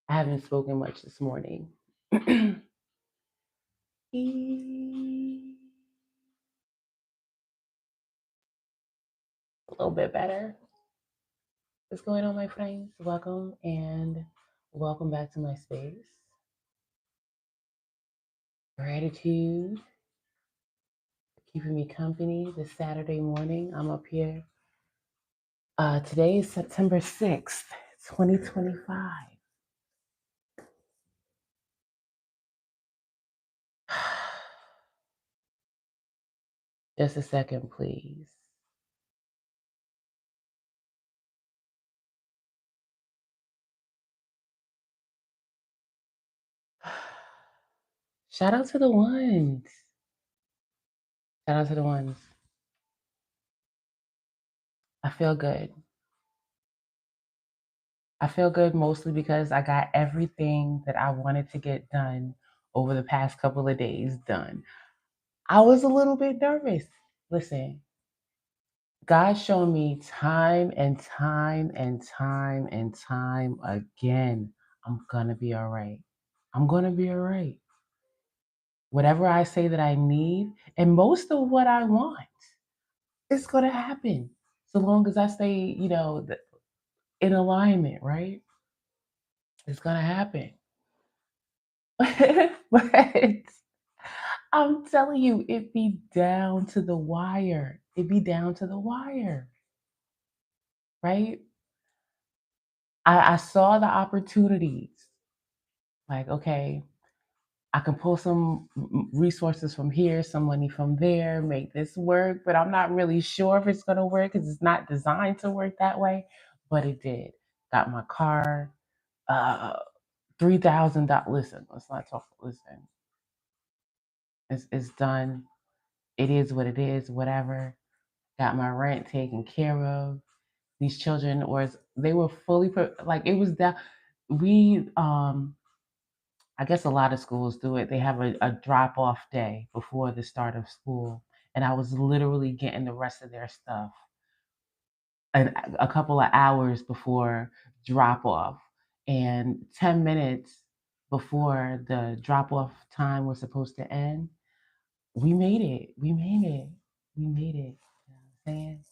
I haven't spoken much this morning. A little bit better. What's going on, my friends? Welcome and welcome back to my space. Gratitude for keeping me company this Saturday morning. I'm up here. Today is September 6th, 2025. Just a second, please. Shout out to the ones. Shout out to the ones. I feel good. I feel good mostly because I got everything that I wanted to get done over the past couple of days done. I was a little bit nervous. Listen, God's shown me time and time and time and time again, I'm gonna be all right. I'm gonna be all right. Whatever I say that I need, and most of what I want, it's gonna happen. So long as I stay, in alignment, right? It's gonna happen. But I'm telling you, it be down to the wire. It be down to the wire, right? I saw the opportunities. Like, okay, I can pull some resources from here, some money from there, make this work, but I'm not really sure if it's gonna work because it's not designed to work that way. But it did. Got my car, $3,000. Listen, let's not talk. Listen, it's done. It is what it is. Whatever. Got my rent taken care of. These children they were fully like it was that we I guess a lot of schools do it. They have a drop off day before the start of school, and I was literally getting the rest of their stuff a couple of hours before drop off, and 10 minutes before the drop off time was supposed to end. We made it. We made it. We made it. You know what I'm saying?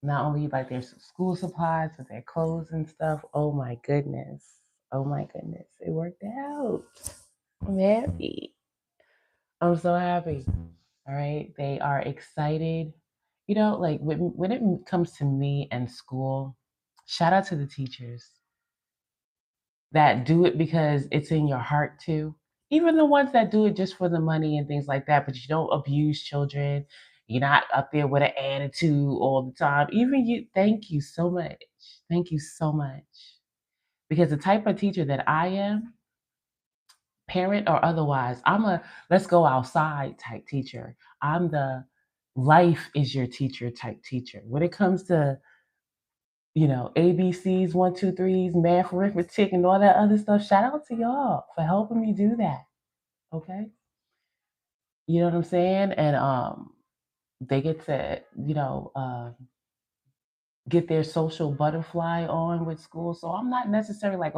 Not only like their school supplies, but their clothes and stuff. Oh my goodness. Oh my goodness. It worked out. I'm happy. I'm so happy. All right. They are excited. Like when it comes to me and school, shout out to the teachers that do it because it's in your heart to. Even the ones that do it just for the money and things like that, but you don't abuse children. You're not up there with an attitude all the time. Even you, thank you so much. Thank you so much. Because the type of teacher that I am, parent or otherwise, I'm a let's go outside type teacher. I'm the life is your teacher type teacher. When it comes to ABCs, one, two, threes, math, arithmetic, and all that other stuff. Shout out to y'all for helping me do that. Okay. You know what I'm saying? And they get to, get their social butterfly on with school. So I'm not necessarily like,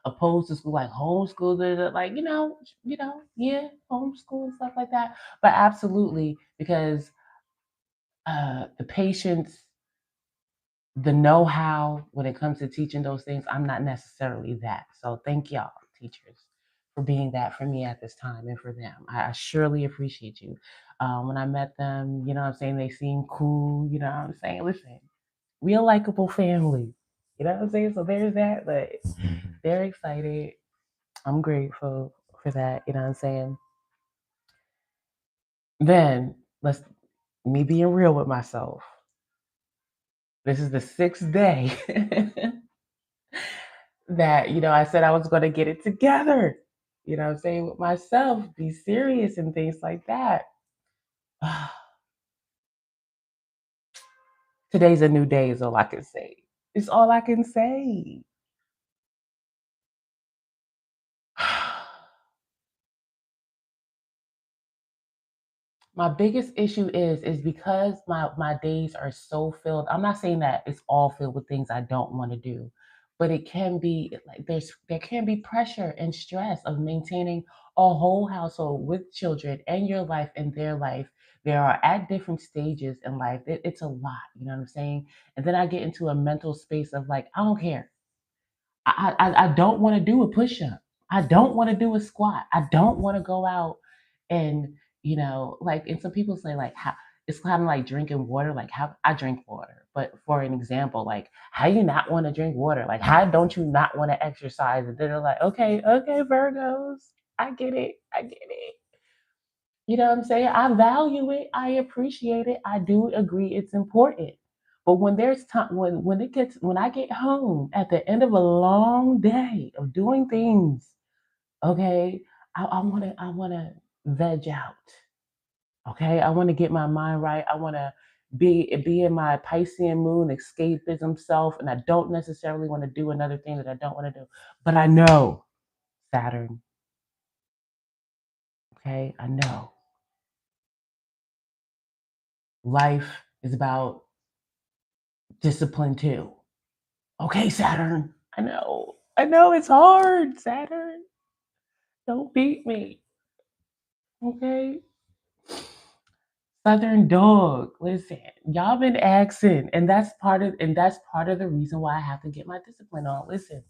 opposed to school, like homeschool, like, yeah, homeschool and stuff like that. But absolutely, because the patience, the know-how when it comes to teaching those things, I'm not necessarily that. So thank y'all, teachers, for being that for me at this time and for them. I surely appreciate you. When I met them, you know what I'm saying, they seem cool, you know what I'm saying? Listen, we a likable family. You know what I'm saying? So there's that, but they're excited. I'm grateful for that, you know what I'm saying? Then let's me being real with myself. This is the 6th day that I said I was going to get it together. You know what I'm saying, with myself, be serious and things like that. Today's a new day is all I can say. It's all I can say. My biggest issue is because my days are so filled. I'm not saying that it's all filled with things I don't want to do, but it can be like there can be pressure and stress of maintaining a whole household with children and your life and their life. They are at different stages in life. It's a lot, you know what I'm saying? And then I get into a mental space of like, I don't care. I don't want to do a push up. I don't want to do a squat. I don't want to go out and like and some people say like how it's kind of like drinking water. Like how I drink water, but for an example, like how you not want to drink water? Like how don't you not want to exercise? And then they're like, okay, okay, Virgos, I get it, I get it. You know what I'm saying? I value it. I appreciate it. I do agree it's important. But when there's time when I get home at the end of a long day of doing things, okay, I wanna veg out. Okay. I wanna get my mind right. I wanna be in my Piscean moon escapism self, and I don't necessarily want to do another thing that I don't want to do. But I know Saturn, okay? I know life is about discipline too. Okay, Saturn. I know it's hard, Saturn. Don't beat me. Okay. Southern dog. Listen, y'all been asking, and that's part of the reason why I have to get my discipline on. Listen,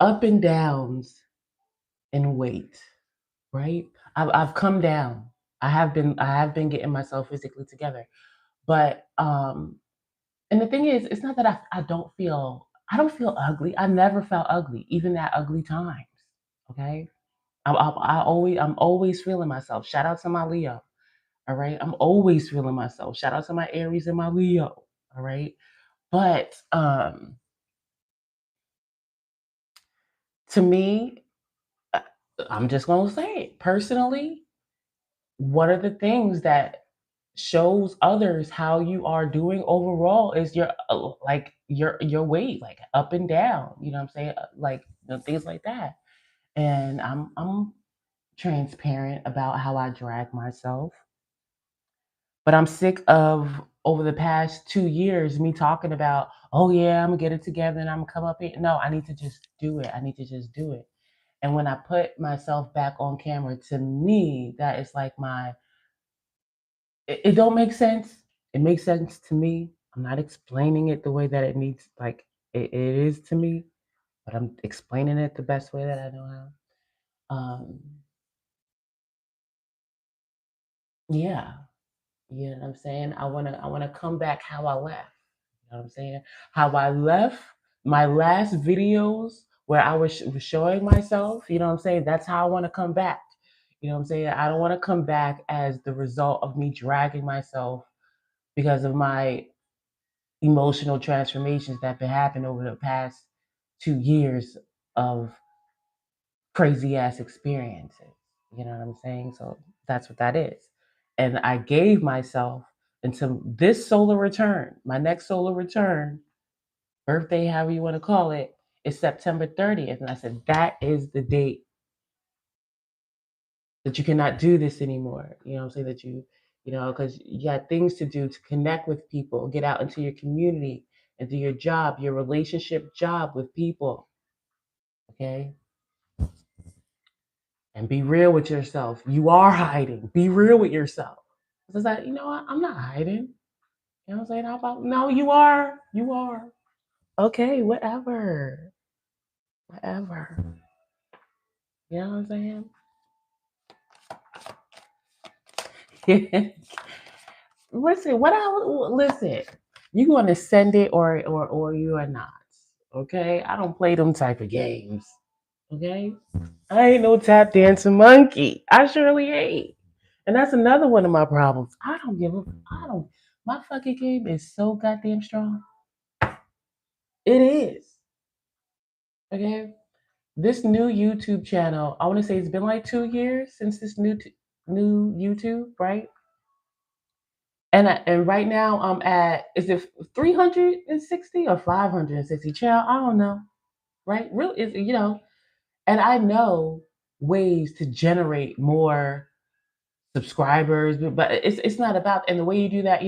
up and downs in weight, right? I've come down. I have been getting myself physically together. But and the thing is, it's not that I don't feel ugly. I never felt ugly, even at ugly times. Okay. I'm always feeling myself. Shout out to my Leo. All right. I'm always feeling myself. Shout out to my Aries and my Leo. All right. But to me, uh, I'm just gonna say it. Personally, one of the things that shows others how you are doing overall is your like your weight, like up and down. You know what I'm saying? Like things like that. And I'm transparent about how I drag myself. But I'm sick of over the past 2 years me talking about, oh yeah, I'm gonna get it together and I'm gonna come up here. No, I need to just do it. I need to just do it. And when I put myself back on camera, to me, that is like it don't make sense. It makes sense to me. I'm not explaining it the way that it needs, like it is to me, but I'm explaining it the best way that I know how. Yeah, you know what I'm saying? I wanna come back how I left. You know what I'm saying? How I left my last videos where I was showing myself, you know what I'm saying? That's how I want to come back. You know what I'm saying? I don't want to come back as the result of me dragging myself because of my emotional transformations that been happening over the past 2 years of crazy ass experiences. You know what I'm saying? So that's what that is. And I gave myself until this solar return, my next solar return, birthday, however you want to call it, is September 30th. And I said, that is the date that you cannot do this anymore. You know what I'm saying? That because you got things to do to connect with people, get out into your community and do your job, your relationship job with people. Okay. And be real with yourself. You are hiding. Be real with yourself. It's like, you know what? I'm not hiding. You know what I'm saying? How about no, you are. You are. Okay, whatever. Whatever. You know what I'm saying? Listen, listen? You gonna send it or you are not. Okay? I don't play them type of games. Okay? I ain't no tap dancing monkey. I surely ain't. And that's another one of my problems. I don't my fucking game is so goddamn strong. It is. Okay? This new YouTube channel, I want to say it's been like 2 years since this new YouTube, right? And right now I'm at, is it 360 or 560 channel? I don't know. Right? Real is. And I know ways to generate more subscribers, but it's not about. And the way you do that,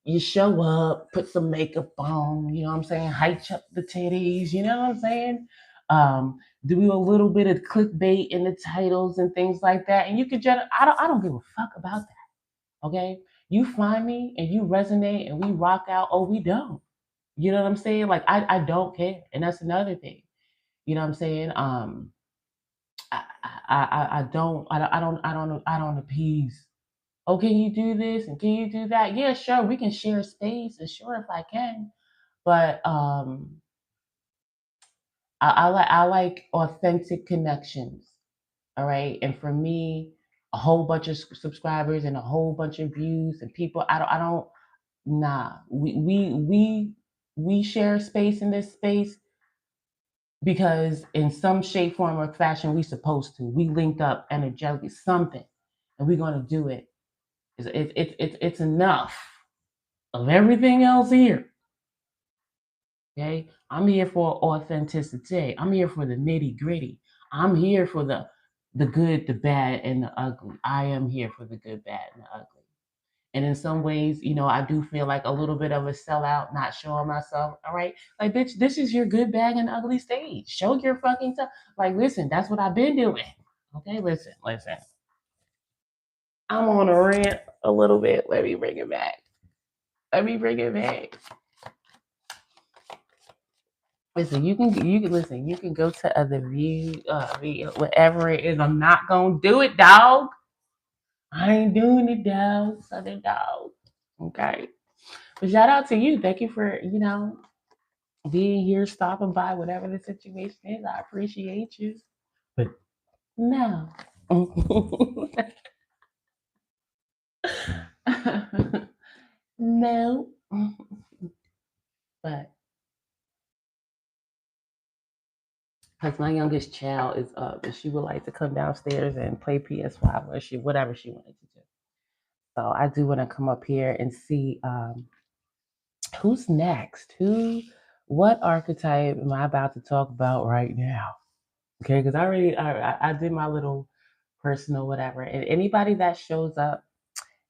you show up, put some makeup on, you know what I'm saying, height up the titties, you know what I'm saying? Do a little bit of clickbait in the titles and things like that. And you could just I don't give a fuck about that. Okay. You find me and you resonate and we rock out, or we don't. You know what I'm saying? Like I don't care. And that's another thing. You know what I'm saying? I don't appease. Oh, can you do this and can you do that? Yeah, sure, we can share space, and sure if I can. But I like authentic connections. All right. And for me, a whole bunch of subscribers and a whole bunch of views and people, I don't nah. We share space in this space because in some shape, form, or fashion we supposed to. We linked up energetically, something, and we're gonna do it. It's enough of everything else here. Okay, I'm here for authenticity. I'm here for the nitty gritty. I'm here for the good, the bad, and the ugly. I am here for the good, bad, and the ugly. And in some ways, I do feel like a little bit of a sellout, not showing myself. All right, like bitch, this is your good, bad, and ugly stage. Show your fucking stuff. Like, listen, that's what I've been doing. Okay, listen. I'm on a rant a little bit. Let me bring it back. Let me bring it back. Listen, you can listen. You can go to other view, whatever it is. I'm not gonna do it, dog. I ain't doing it, dog. Southern dog. Okay. But shout out to you. Thank you for being here, stopping by, whatever the situation is. I appreciate you. But no. No. But because my youngest child is up and she would like to come downstairs and play PS5 or whatever she wanted to do. So I do want to come up here and see who's next. What archetype am I about to talk about right now? Okay, because I did my little personal whatever. And anybody that shows up,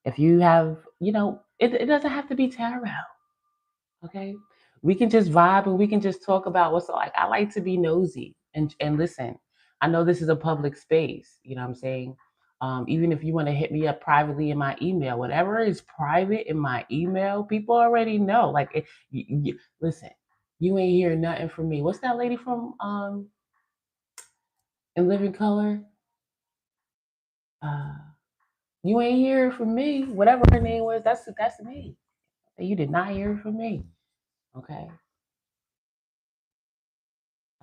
if you have, it doesn't have to be tarot. Okay, we can just vibe and we can just talk about what's like. I like to be nosy and listen. I know this is a public space. You know what I'm saying? Even if you want to hit me up privately in my email, whatever is private in my email, people already know. Like, listen, you ain't hear nothing from me. What's that lady from in Living Color? Uh, you ain't hear from me. Whatever her name was, that's me. You did not hear from me. Okay.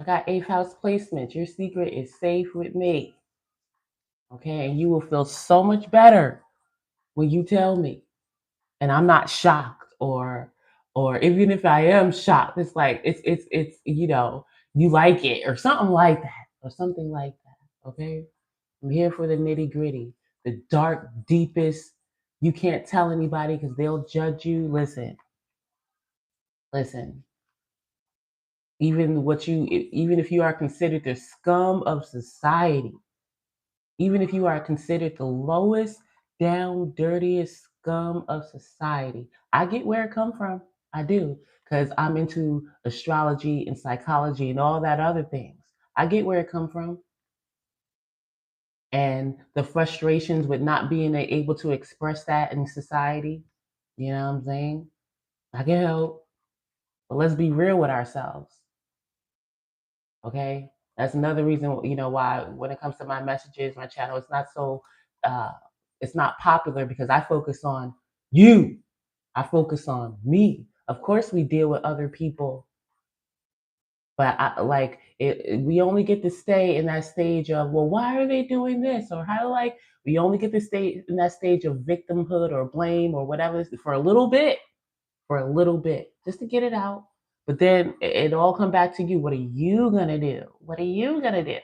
I got eighth house placement. Your secret is safe with me. Okay. And you will feel so much better when you tell me. And I'm not shocked or even if I am shocked, it's like it's you like it or something like that. Or something like that. Okay. I'm here for the nitty gritty, the dark, deepest. You can't tell anybody because they'll judge you. Listen. Even if you are considered the scum of society, even if you are considered the lowest down, dirtiest scum of society, I get where it come from. I do, because I'm into astrology and psychology and all that other things. I get where it come from, and the frustrations with not being able to express that in society. You know what I'm saying? I can help, but let's be real with ourselves. Okay, that's another reason why when it comes to my messages, my channel, uh, it's not popular because I focus on you. I focus on me. Of course, we deal with other people, but we only get to stay in that stage of, well, why are they doing this, or how we only get to stay in that stage of victimhood or blame or whatever for a little bit, just to get it out. But then it all come back to you. What are you gonna do? What are you gonna do?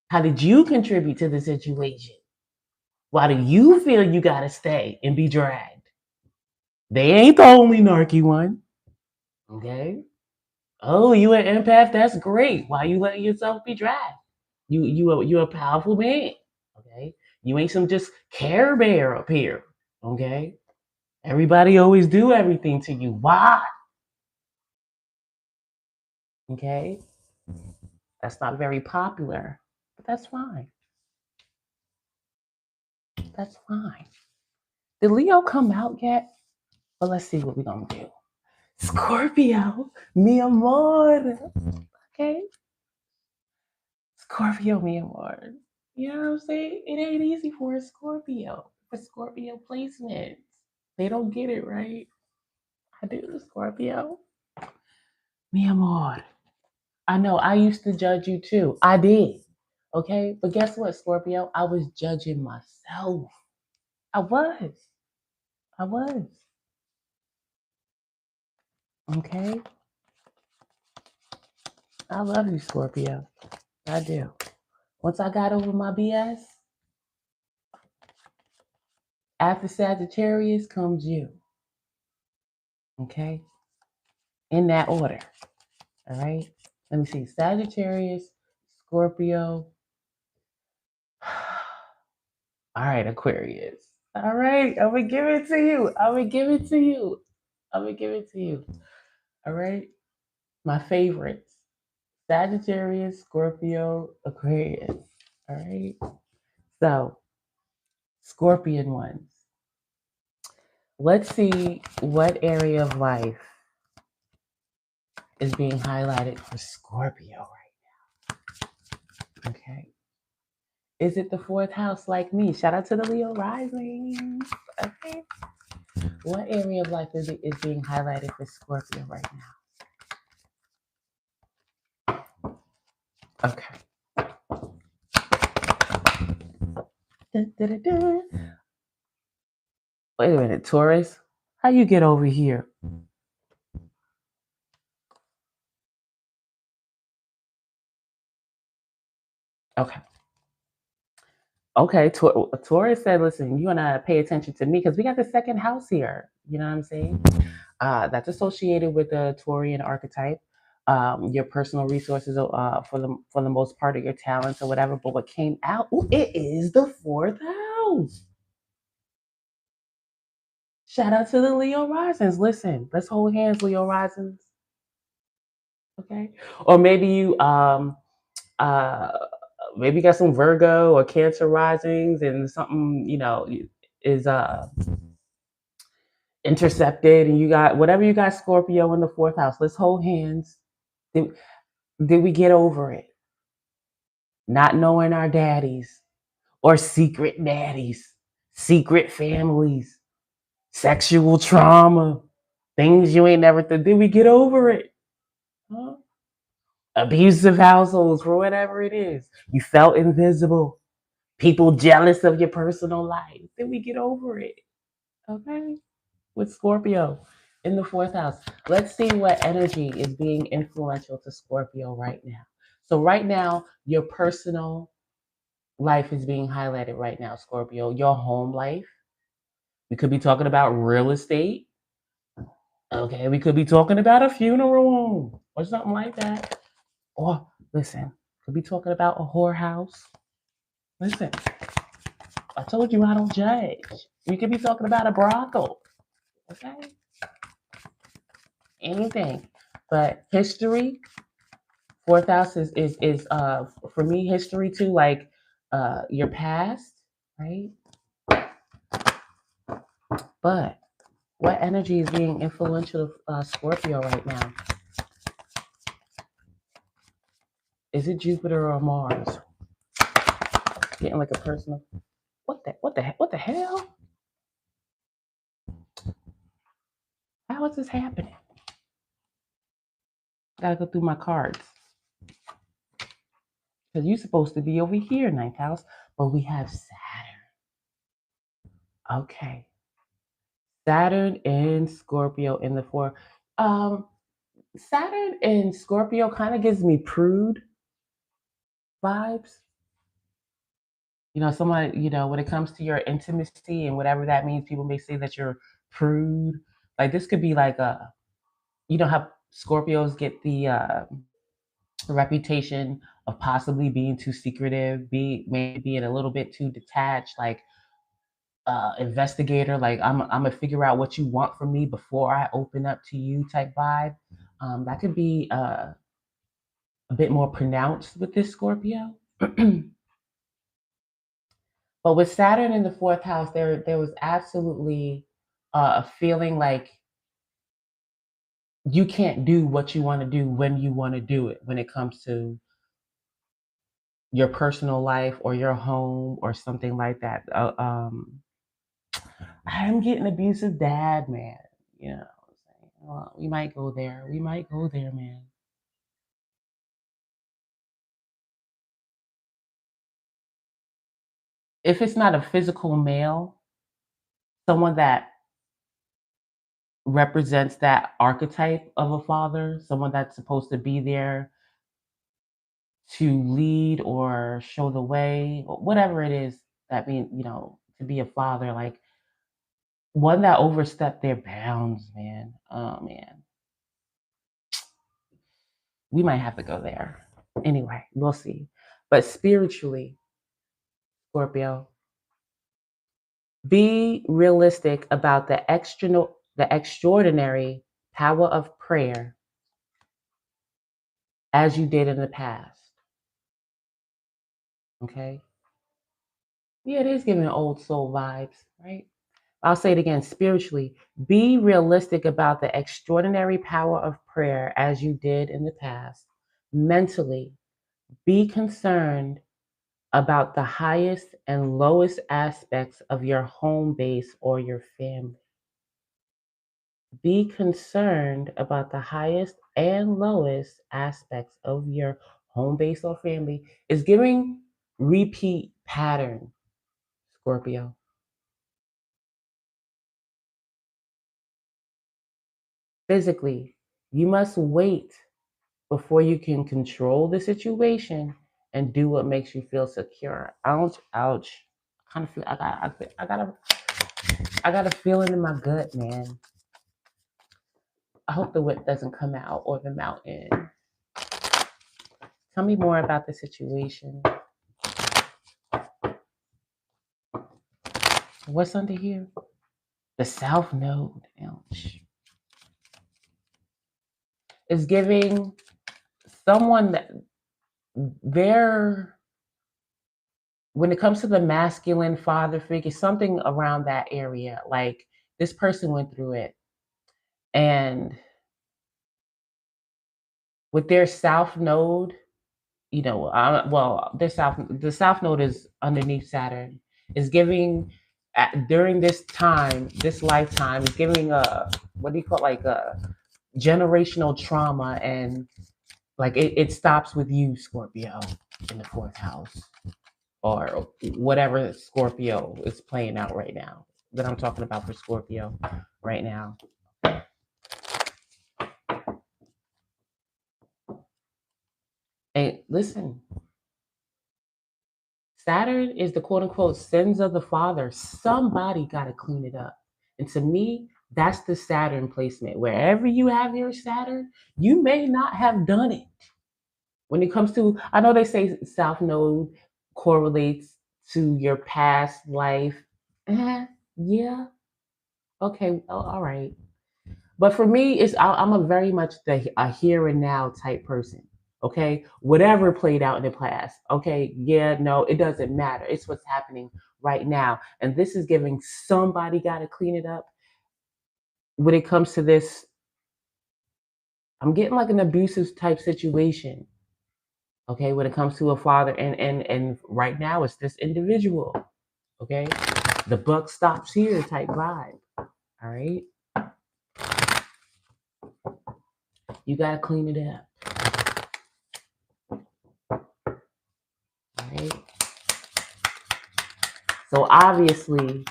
How did you contribute to the situation? Why do you feel you gotta stay and be dragged? They ain't the only narky one. Okay. Oh, you an empath? That's great. Why you letting yourself be dragged? You a powerful man. Okay. You ain't some just Care Bear up here. Okay? Everybody always do everything to you. Why? Okay? That's not very popular, but that's fine. That's fine. Did Leo come out yet? Well, let's see what we're gonna do. Scorpio, mi amor. Okay? Scorpio, mi amor. You know what I'm saying? It ain't easy for a Scorpio, for Scorpio placements. They don't get it right. I do, Scorpio. Mi amor. I know I used to judge you too. I did. Okay? But guess what, Scorpio? I was judging myself. I was. I was. Okay? I love you, Scorpio. I do. Once I got over my BS, after Sagittarius comes you. Okay? In that order. All right? Let me see. Sagittarius, Scorpio. All right, Aquarius. All right, I'm gonna give it to you. I'm gonna give it to you. I'm gonna give it to you. All right? My favorites. Sagittarius, Scorpio, Aquarius. All right? So, Scorpion ones. Let's see what area of life is being highlighted for Scorpio right. Okay. Is it the fourth house like me? Shout out to the Leo rising. Okay. What area of life is being highlighted for Scorpio right now? Okay. Da-da-da-da. Wait a minute, Taurus. How you get over here? Okay. Okay, Taurus said, listen, you're going to pay attention to me because we got the second house here. You know what I'm saying? That's associated with the Taurian archetype. Your personal resources, for the most part, of your talents or whatever. But what came out, it is the fourth house. Shout out to the Leo risings. Listen, let's hold hands, Leo risings. Okay, or maybe you uh maybe you got some Virgo or Cancer risings, and something is intercepted, and you got whatever you got Scorpio in the fourth house. Let's hold hands. Did, did we get over it? Not knowing our daddies or secret daddies, secret families, sexual trauma, things you ain't never thought. Did we get over it? Huh? Abusive households, for whatever it is. You felt invisible. People jealous of your personal life. Did we get over it? Okay. With Scorpio in the fourth house. Let's see what energy is being influential to Scorpio right now. So, right now, your personal life is being highlighted right now, Scorpio. Your home life. We could be talking about real estate. Okay. We could be talking about a funeral home or something like that. Or, listen, could be talking about a whorehouse. Listen, I told you I don't judge. We could be talking about a brothel. Okay. Anything. But history, fourth house is for me history too, like your past, right? But what energy is being influential to Scorpio right now? Is it Jupiter or Mars? Getting like a personal. What the hell? How is this happening? Gotta go through my cards. Because you're supposed to be over here, ninth house, but we have Saturn. Okay. Saturn and Scorpio in the four. Saturn and Scorpio kind of gives me prude vibes. Someone, when it comes to your intimacy and whatever that means, people may say that you're prude. Like this could be like how Scorpios get the reputation of possibly being too secretive, maybe being a little bit too detached, like investigator, like I'm gonna figure out what you want from me before I open up to you type vibe. That could be a bit more pronounced with this Scorpio. But with Saturn in the fourth house, there was absolutely a feeling like you can't do what you want to do when you want to do it when it comes to your personal life or your home or something like that. I'm getting abusive dad, man. You know, what I'm saying? Well, we might go there. We might go there, man. If it's not a physical male, someone that represents that archetype of a father, someone that's supposed to be there to lead or show the way, or whatever it is that means, to be a father, like one that overstepped their bounds, man. Oh man, we might have to go there. Anyway, we'll see. But spiritually, Scorpio, be realistic about the extraordinary power of prayer as you did in the past. Okay? Yeah, it is giving old soul vibes, right? I'll say it again spiritually. Be realistic about the extraordinary power of prayer as you did in the past. Mentally, be concerned about the highest and lowest aspects of your home base or your family. Be concerned about the highest and lowest aspects of your home base or family. Is giving repeat pattern, Scorpio. Physically, you must wait before you can control the situation and do what makes you feel secure. Ouch, ouch. I kind of feel I got a feeling in my gut, man. I hope the whip doesn't come out or the mountain. Tell me more about the situation. What's under here? The South Node. Ouch. Is giving someone that they're when it comes to the masculine father figure, something around that area. Like this person went through it, and with their South Node, the South Node is underneath Saturn. Is giving during this time, this lifetime, is giving a what do you call it, like a generational trauma, and like it stops with you, Scorpio, in the fourth house, or whatever Scorpio is playing out right now that I'm talking about for Scorpio right now. And listen, Saturn is the quote unquote sins of the father. Somebody got to clean it up. And to me, that's the Saturn placement. Wherever you have your Saturn, you may not have done it. When it comes to, I know they say South Node correlates to your past life. Yeah, okay, all right. But for me, I'm a very much a here and now type person. Okay, whatever played out in the past. Okay, yeah, no, it doesn't matter. It's what's happening right now, and this is giving somebody got to clean it up. When it comes to this, I'm getting like an abusive type situation. Okay, when it comes to a father, and right now it's this individual. Okay, the buck stops here type vibe. All right, you got to clean it up. All right. So obviously,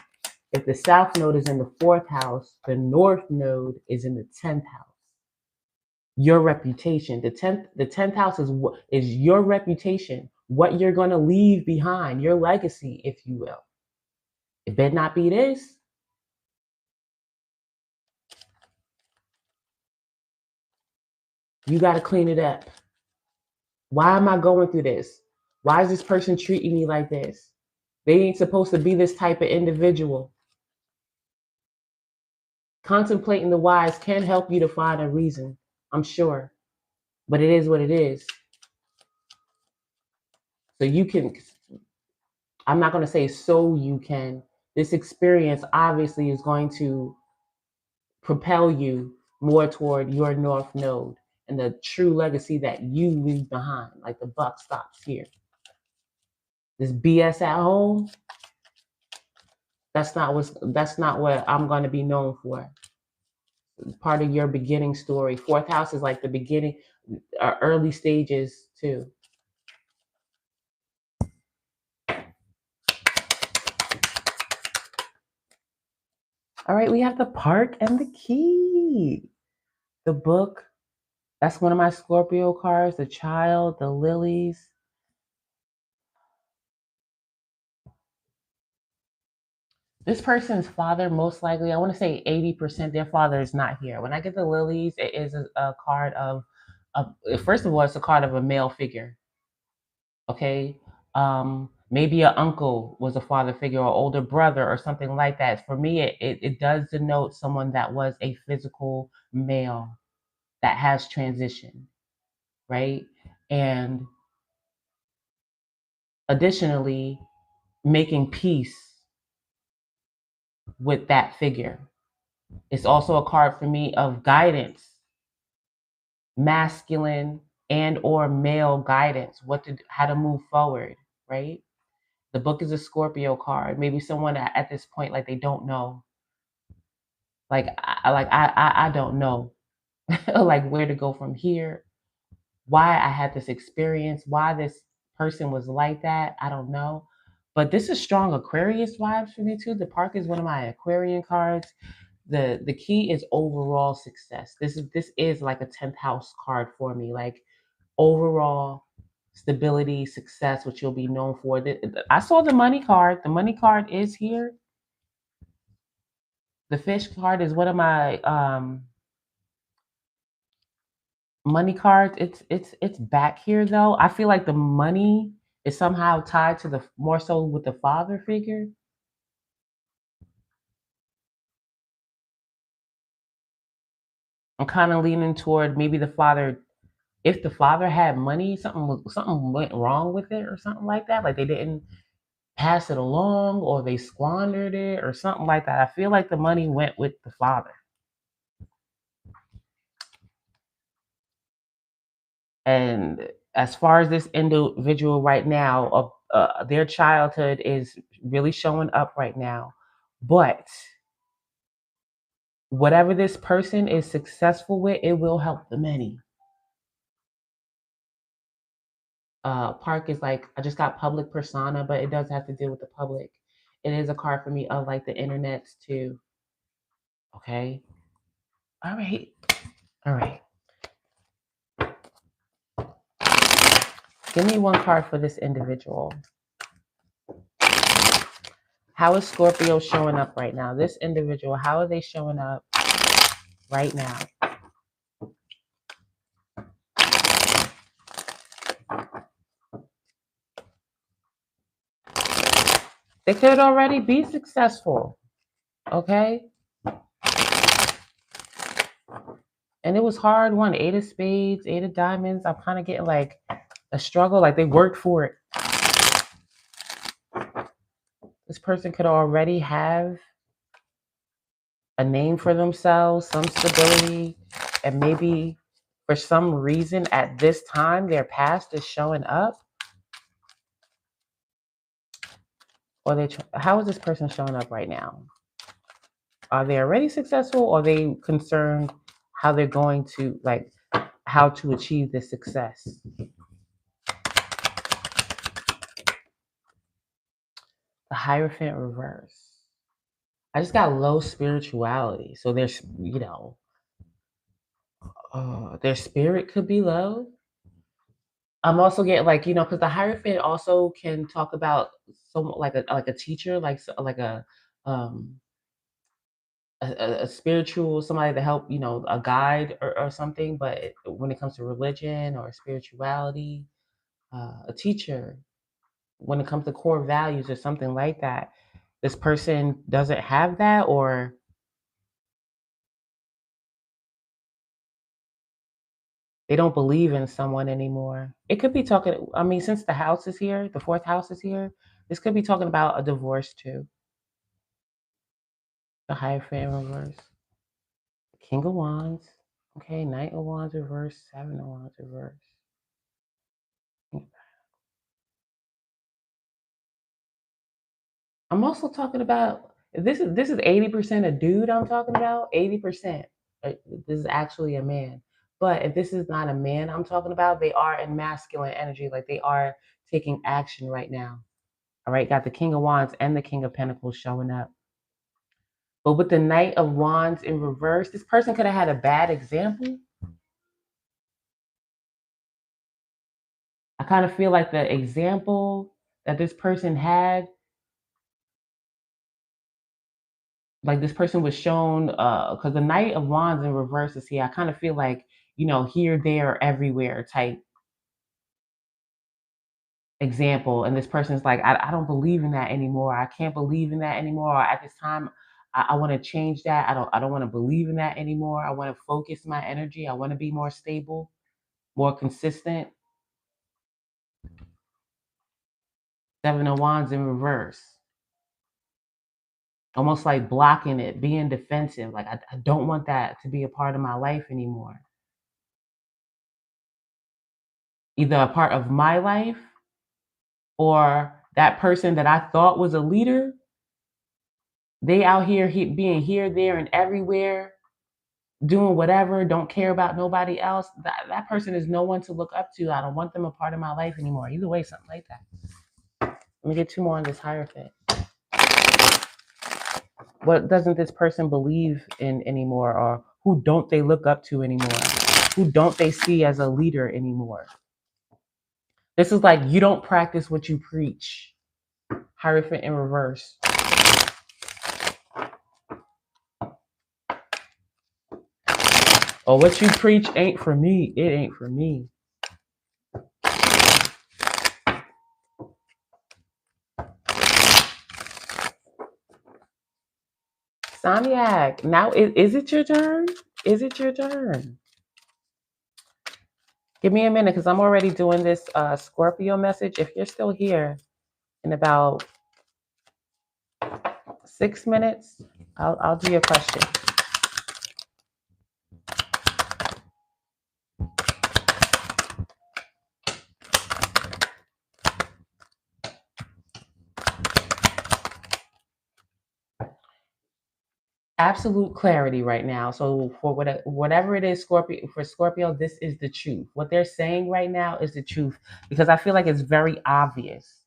if the South Node is in the fourth house, the North Node is in the 10th house. Your reputation. The tenth house is your reputation, what you're gonna leave behind, your legacy, if you will. It better not be this. You gotta clean it up. Why am I going through this? Why is this person treating me like this? They ain't supposed to be this type of individual. Contemplating the whys can help you to find a reason, I'm sure. But it is what it is. So you can, I'm not going to say so you can. This experience obviously is going to propel you more toward your North Node and the true legacy that you leave behind. Like the buck stops here. This BS at home, that's not what I'm going to be known for. It's part of your beginning story. Fourth house is like the beginning, early stages too. All right, we have the park and the key. The book, that's one of my Scorpio cards. The child, the lilies. This person's father, most likely, I want to say 80%, their father is not here. When I get the lilies, it is a card of, first of all, it's a card of a male figure. Okay. Maybe an uncle was a father figure or older brother or something like that. For me, it does denote someone that was a physical male that has transitioned, right? And additionally, making peace with that figure. It's also a card for me of guidance, masculine and or male guidance, how to move forward, right? The book is a Scorpio card. Maybe someone at this point, like they don't know, I don't know, like where to go from here, why I had this experience, why this person was like that. I don't know. But this is strong Aquarius vibes for me too. The park is one of my Aquarian cards. The key is overall success. This is like a 10th house card for me. Like overall stability, success, which you'll be known for. I saw the money card. The money card is here. The fish card is one of my money cards. It's back here though. I feel like the money is somehow tied to the more so with the father figure. I'm kind of leaning toward maybe the father. If the father had money, something went wrong with it or something like that. Like they didn't pass it along or they squandered it or something like that. I feel like the money went with the father. And as far as this individual right now, their childhood is really showing up right now. But whatever this person is successful with, it will help the many. Park is like, I just got public persona, but it does have to deal with the public. It is a card for me of like the internets too. Okay. All right. All right. Give me one card for this individual. How is Scorpio showing up right now? This individual, how are they showing up right now? They could already be successful. Okay. And it was hard one. 8 of spades, 8 of diamonds. I'm kind of getting like a struggle. Like they worked for it. This person could already have a name for themselves, some stability, and maybe for some reason at this time their past is showing up. Or how is this person showing up right now? Are they already successful, or are they concerned how they're going to like how to achieve this success? The Hierophant reverse. I just got low spirituality. So there's, their spirit could be low. I'm also getting like, because the Hierophant also can talk about some like a teacher, like um a spiritual somebody to help, a guide or something. But when it comes to religion or spirituality, a teacher, when it comes to core values or something like that. This person doesn't have that, or they don't believe in someone anymore. It could be talking, I mean, since the house is here, the fourth house is here, this could be talking about a divorce too. The Hierophant reverse. King of Wands. Okay, Knight of Wands reverse, Seven of Wands reverse. I'm also talking about, this is 80% a dude I'm talking about. 80%. This is actually a man. But if this is not a man I'm talking about, they are in masculine energy, like they are taking action right now. All right, got the King of Wands and the King of Pentacles showing up. But with the Knight of Wands in reverse, this person could have had a bad example. I kind of feel like the example that this person had, like this person was shown, because the Knight of Wands in reverse is here. I kind of feel like, here, there, everywhere type example. And this person's like, I don't believe in that anymore. I can't believe in that anymore. Or at this time, I want to change that. I don't want to believe in that anymore. I want to focus my energy. I want to be more stable, more consistent. Seven of Wands in reverse. Almost like blocking it, being defensive. Like, I don't want that to be a part of my life anymore. Either a part of my life, or that person that I thought was a leader, they out here being here, there, and everywhere, doing whatever, don't care about nobody else. That person is no one to look up to. I don't want them a part of my life anymore. Either way, something like that. Let me get two more on this Hierophant. What doesn't this person believe in anymore, or who don't they look up to anymore? Who don't they see as a leader anymore? This is like, you don't practice what you preach. Hierophant in reverse. Or what you preach ain't for me. It ain't for me. Zodiac, now is it your turn? Is it your turn? Give me a minute, because I'm already doing this Scorpio message. If you're still here in about 6 minutes, I'll do your question. Absolute clarity right now. So for whatever it is, Scorpio, this is the truth. What they're saying right now is the truth, because I feel like it's very obvious.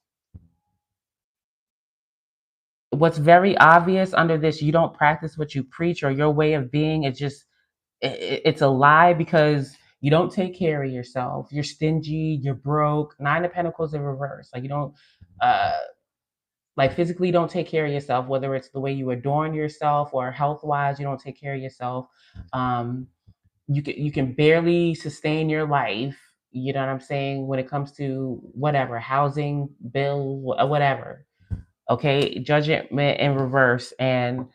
What's very obvious under this, you don't practice what you preach, or your way of being, it's a lie, because you don't take care of yourself. You're stingy, you're broke. Nine of Pentacles in reverse. Like, you don't like physically don't take care of yourself, whether it's the way you adorn yourself or health wise, you don't take care of yourself. You can barely sustain your life. You know what I'm saying? When it comes to whatever, housing, bill, whatever. Okay, judgment in reverse, and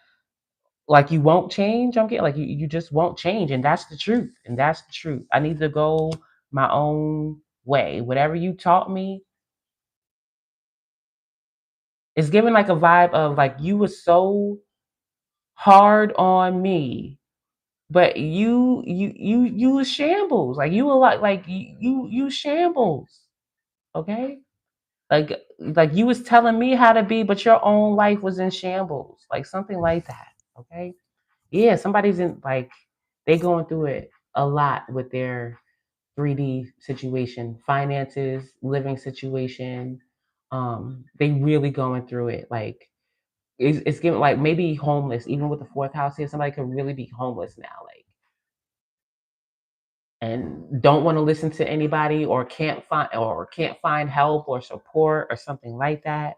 like, you won't change. I'm getting like, you just won't change, and that's the truth. And that's the truth. I need to go my own way. Whatever you taught me, it's giving like a vibe of like, you were so hard on me, but you was shambles. Like, you were like you shambles. Okay, like you was telling me how to be, but your own life was in shambles. Like, something like that. Okay, yeah, somebody's in, like, they going through it a lot with their 3D situation, finances, living situation. They really going through it. Like, it's giving like maybe homeless. Even with the fourth house here, somebody could really be homeless now. Like, and don't want to listen to anybody, or can't find help or support or something like that.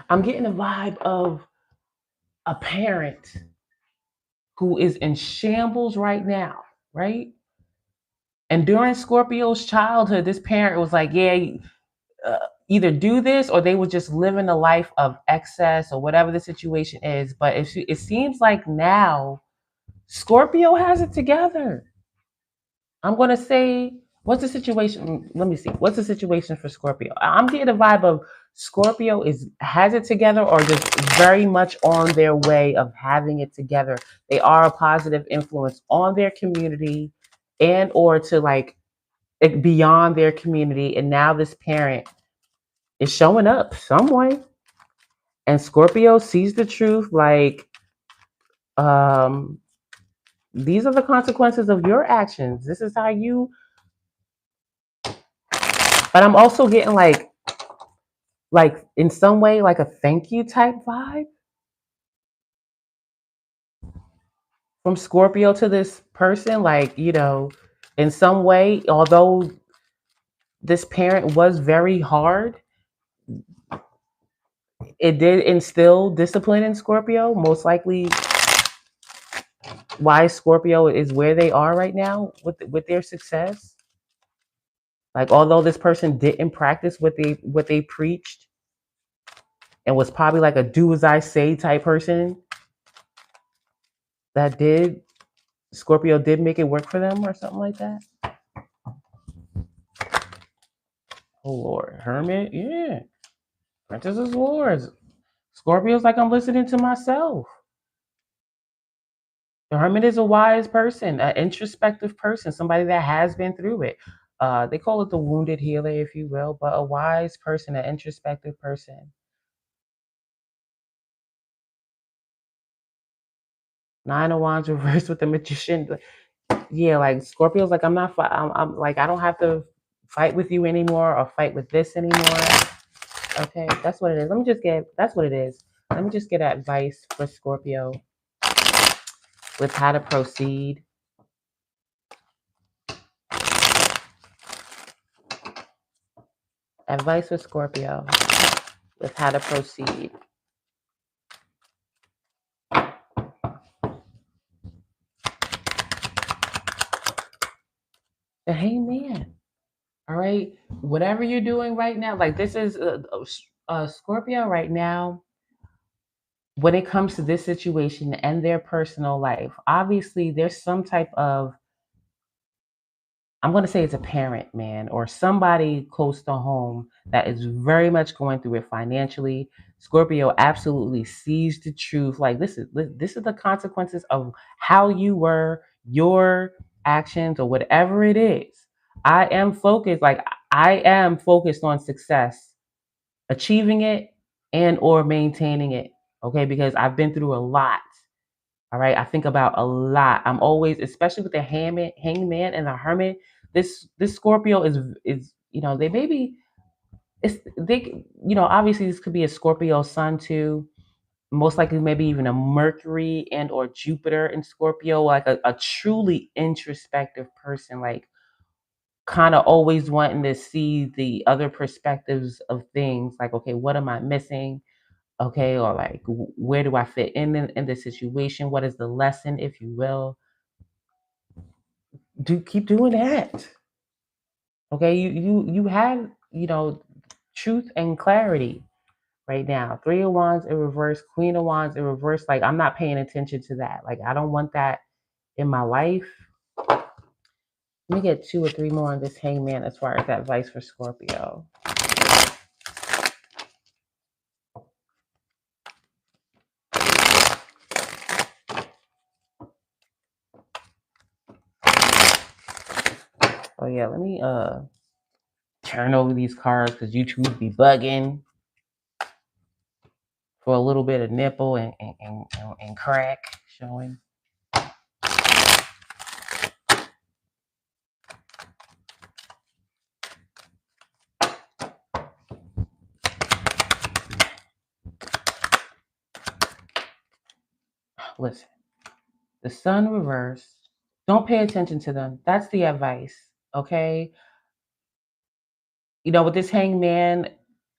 I'm getting a vibe of a parent who is in shambles right now, right? And during Scorpio's childhood, this parent was like, yeah, either do this or they would just live in a life of excess or whatever the situation is. But it seems like now Scorpio has it together. I'm going to say, what's the situation? Let me see. What's the situation for Scorpio? I'm getting a vibe of Scorpio has it together or just very much on their way of having it together. They are a positive influence on their community and or to like beyond their community. And now this parent is showing up some way. And Scorpio sees the truth like, um, these are the consequences of your actions. This is how you. But I'm also getting like in some way, like a thank you type vibe from Scorpio to this person. Like, in some way, although this parent was very hard, it did instill discipline in Scorpio. Most likely why Scorpio is where they are right now with their success. Like, although this person didn't practice what they preached and was probably like a do as I say type person, that did Scorpio did make it work for them or something like that. Oh Lord, Hermit, yeah, Princess of Swords. Scorpio's like, I'm listening to myself. The Hermit is a wise person, an introspective person, somebody that has been through it. They call it the wounded healer, if you will, but a wise person, an introspective person. Nine of Wands reversed with the Magician. Yeah, like Scorpio's like, I'm like, I don't have to fight with you anymore or fight with this anymore. Okay, that's what it is. That's what it is. Let me just get advice for Scorpio with how to proceed. Advice for Scorpio with how to proceed. The Hangman. All right. Whatever you're doing right now, like this is Scorpio right now. When it comes to this situation and their personal life, obviously there's some type of, I'm going to say it's a parent, man, or somebody close to home that is very much going through it financially. Scorpio absolutely sees the truth. Like, this is the consequences of how you were, your actions, or whatever it is. I am focused on success, achieving it and or maintaining it. Okay, because I've been through a lot. All right. I think about a lot. I'm always, especially with the hangman and the hermit. This Scorpio is they maybe obviously this could be a Scorpio sun too. Most likely maybe even a Mercury and or Jupiter in Scorpio, like a truly introspective person, like kind of always wanting to see the other perspectives of things. Like, okay, what am I missing? Okay, or like where do I fit in the situation? What is the lesson, if you will? Do keep doing that. Okay, you have truth and clarity right now. Three of Wands in reverse, Queen of Wands in reverse. Like, I'm not paying attention to that. Like, I don't want that in my life. Let me get 2 or 3 more on this Hangman as far as advice for Scorpio. Oh yeah, let me turn over these cards because YouTube be bugging for a little bit of nipple and crack showing. Listen, the sun reverse. Don't pay attention to them. That's the advice. Okay. With this Hangman,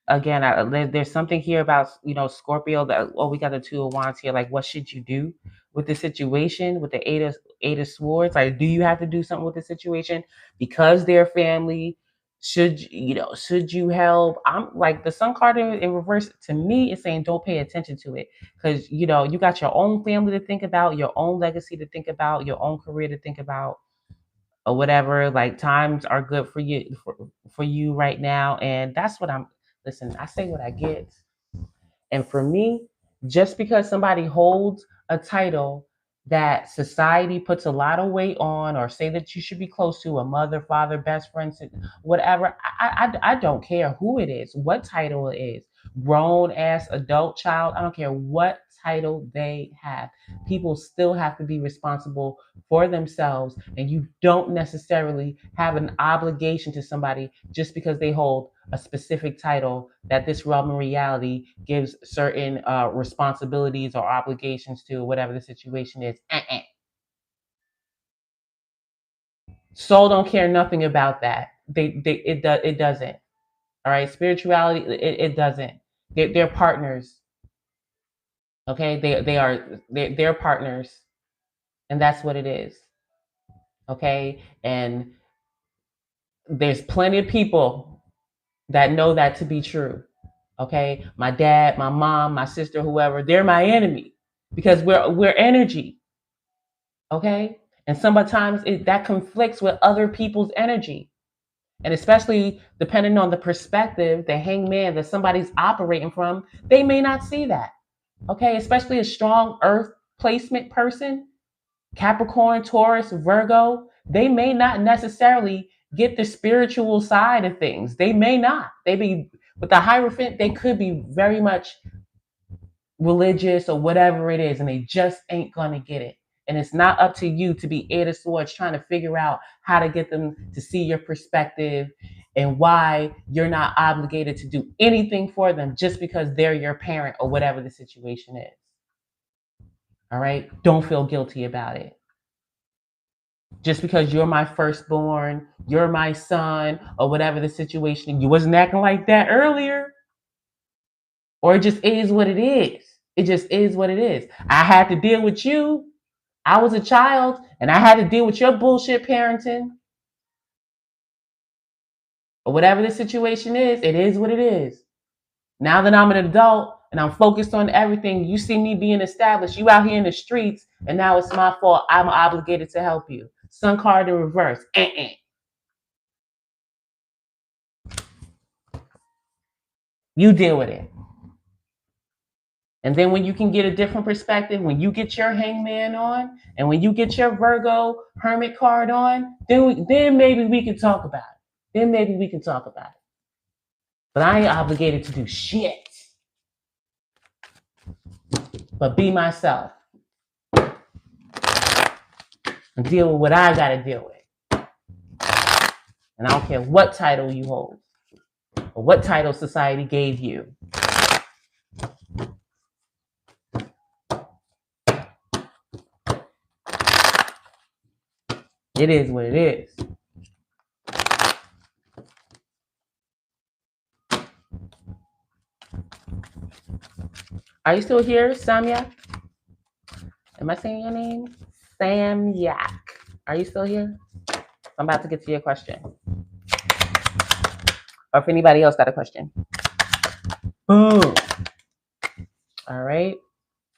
again, there's something here about Scorpio that we got the 2 of Wands here. Like, what should you do? with the situation with the eight of swords? Like, do you have to do something with the situation because they're family? Should you help? I'm like, the sun card in reverse to me is saying don't pay attention to it, because you got your own family to think about, your own legacy to think about, your own career to think about, or whatever. Like, times are good for you right now, and that's what I'm. Listen, I say what I get. And for me, just because somebody holds a title that society puts a lot of weight on, or say that you should be close to, a mother, father, best friend, whatever, I don't care who it is, what title it is, grown ass adult child, I don't care what title they have. People still have to be responsible for themselves, and you don't necessarily have an obligation to somebody just because they hold a specific title that this realm of reality gives certain responsibilities or obligations to, whatever the situation is. Soul don't care nothing about that. It doesn't. All right, spirituality, it doesn't. They're partners. Okay, they're partners, and that's what it is. Okay, and there's plenty of people that know that to be true. Okay, my dad, my mom, my sister, whoever, they're my enemy because we're energy. Okay, and sometimes that conflicts with other people's energy, and especially depending on the perspective, the hangman that somebody's operating from, they may not see that. Okay, especially a strong earth placement person, Capricorn, Taurus, Virgo, they may not necessarily get the spiritual side of things. They may not. They be with the Hierophant, they could be very much religious or whatever it is, and they just ain't gonna get it. And it's not up to you to be Eight of Swords trying to figure out how to get them to see your perspective and why you're not obligated to do anything for them just because they're your parent or whatever the situation is. All right? Don't feel guilty about it. Just because you're my firstborn, you're my son, or whatever the situation, you wasn't acting like that earlier. Or it just is what it is. It just is what it is. I had to deal with you. I was a child and I had to deal with your bullshit parenting. Or whatever the situation is, it is what it is. Now that I'm an adult and I'm focused on everything, you see me being established, you out here in the streets, and now it's my fault. I'm obligated to help you. Sun card in reverse. You deal with it. And then when you can get a different perspective, when you get your hangman on, and when you get your Virgo hermit card on, then maybe we can talk about it. Then maybe we can talk about it. But I ain't obligated to do shit. But be myself. And deal with what I gotta deal with. And I don't care what title you hold, or what title society gave you. It is what it is. Are you still here, Samyak? Am I saying your name? Samyak. Are you still here? I'm about to get to your question. Or if anybody else got a question. Boom. All right.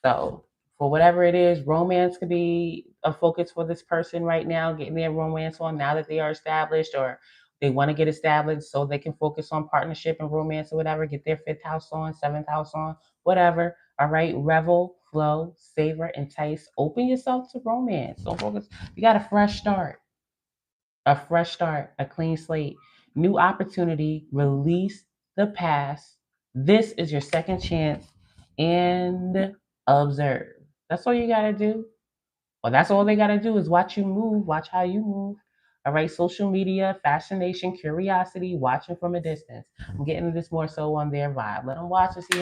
So for whatever it is, romance could be a focus for this person right now, getting their romance on now that they are established, or they want to get established so they can focus on partnership and romance or whatever, get their fifth house on, seventh house on, whatever. All right. Revel, flow, savor, entice. Open yourself to romance. Don't focus. You got a fresh start. A fresh start, a clean slate, new opportunity, release the past. This is your second chance, and observe. That's all you got to do. Well, that's all they got to do is watch you move, watch how you move. All right, social media, fascination, curiosity, watching from a distance. I'm getting this more so on their vibe. Let them watch and see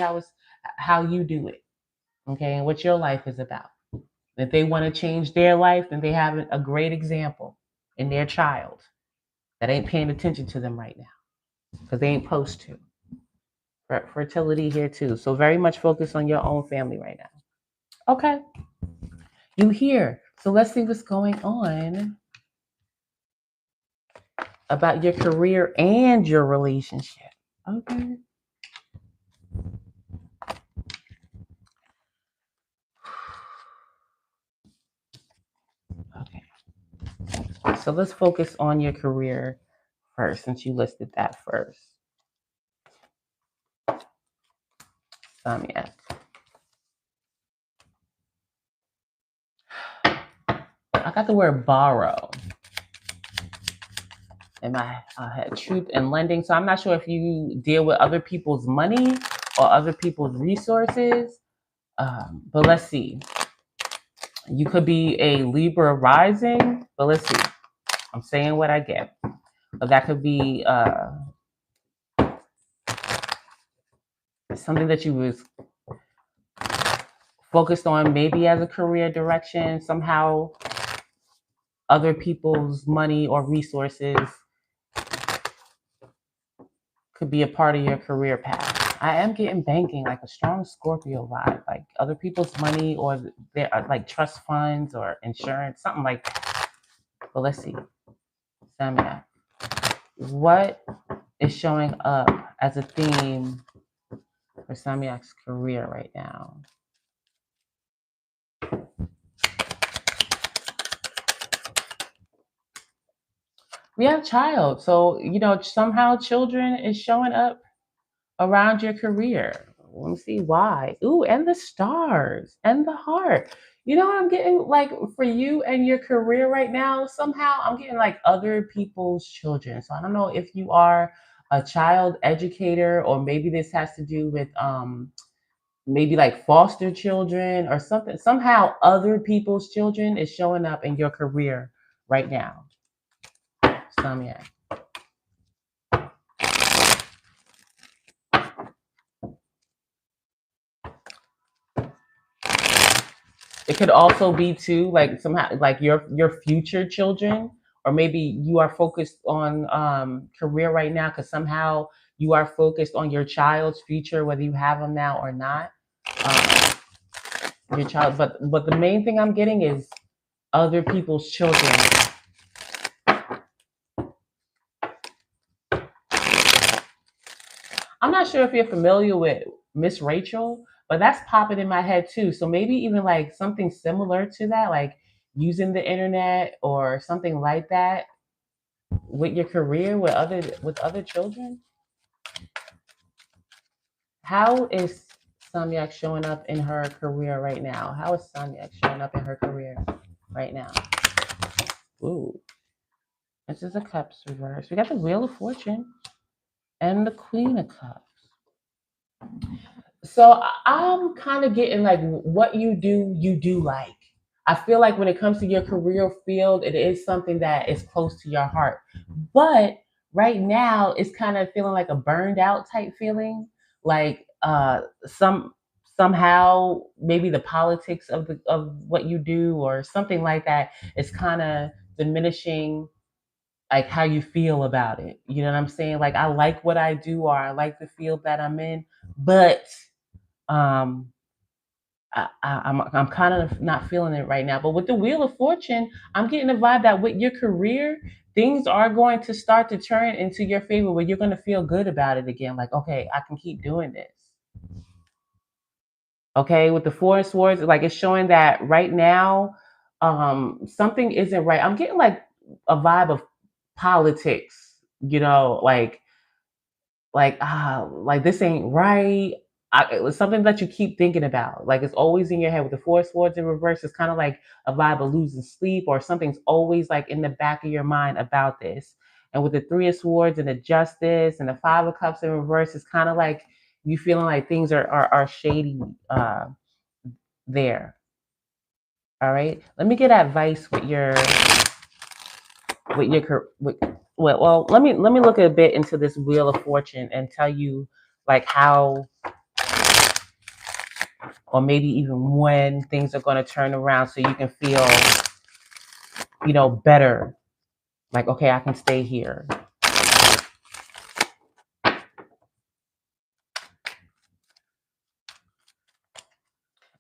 how you do it. Okay, and what your life is about. If they want to change their life, then they have a great example in their child that ain't paying attention to them right now because they ain't supposed to. Fertility here too. So very much focus on your own family right now. Okay. You here. So let's see what's going on about your career and your relationship. Okay. Okay. So let's focus on your career first, since you listed that first. Yeah. I got the word borrow in my head, truth and lending. So I'm not sure if you deal with other people's money or other people's resources, but let's see. You could be a Libra rising, but let's see. I'm saying what I get. But that could be something that you was focused on, maybe as a career direction. Somehow, other people's money or resources could be a part of your career path. I am getting banking, like a strong Scorpio vibe, like other people's money or their like trust funds or insurance, something like that. But let's see, Samia, what is showing up as a theme for Samiak's career right now? We have child, so somehow children is showing up around your career. Let me see why. Ooh, and the stars and the heart. You know what I'm getting, like, for you and your career right now? Somehow I'm getting like other people's children. So I don't know if you are a child educator, or maybe this has to do with maybe like foster children or something. Somehow other people's children is showing up in your career right now. Samia. It could also be too, like, somehow like your future children, or maybe you are focused on career right now because somehow you are focused on your child's future, whether you have them now or not. Your child, but the main thing I'm getting is other people's children. I'm not sure if you're familiar with Miss Rachel, but that's popping in my head too. So maybe even like something similar to that, like using the internet or something like that with your career with other children. How is Samyak showing up in her career right now? How is Samyak showing up in her career right now? Ooh, this is a cups reverse. We got the Wheel of Fortune and the Queen of Cups. So I'm kind of getting like what you do like. I feel like when it comes to your career field, it is something that is close to your heart. But right now, it's kind of feeling like a burned out type feeling. Like somehow maybe the politics of what you do or something like that is kind of diminishing like how you feel about it. You know what I'm saying? Like, I like what I do, or I like the field that I'm in, but um I'm kind of not feeling it right now. But with the Wheel of Fortune, I'm getting the vibe that with your career, things are going to start to turn into your favor, where you're going to feel good about it again. Like, okay, I can keep doing this. Okay, with the Four of Swords, like, it's showing that right now, something isn't right. I'm getting like a vibe of politics, like this ain't right. It was something that you keep thinking about. Like, it's always in your head. With the Four of Swords in reverse, it's kind of like a vibe of losing sleep, or something's always like in the back of your mind about this. And with the Three of Swords and the Justice and the Five of Cups in reverse, it's kind of like you feeling like things are shady there. All right. Let me get advice well, let me look a bit into this Wheel of Fortune and tell you like how, or maybe even when, things are going to turn around, so you can feel better, like, okay, I can stay here.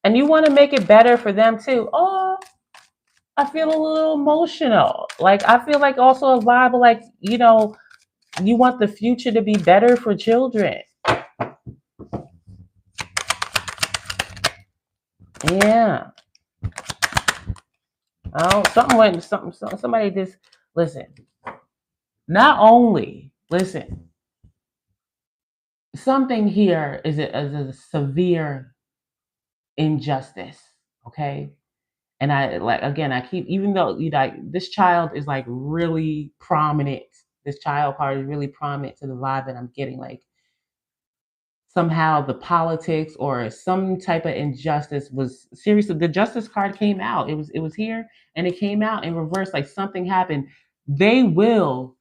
And you want to make it better for them too. Oh, I feel a little emotional. Like I feel like also a vibe of like, you want the future to be better for children. Yeah. Oh, something went somebody just listen. Not only listen, something here is a severe injustice. Okay. And I like again, I keep even though like this child is like really prominent. This child card is really prominent to the vibe that I'm getting. Like somehow the politics or some type of injustice was seriously the justice card came out. It was here and it came out in reverse. Like something happened. They will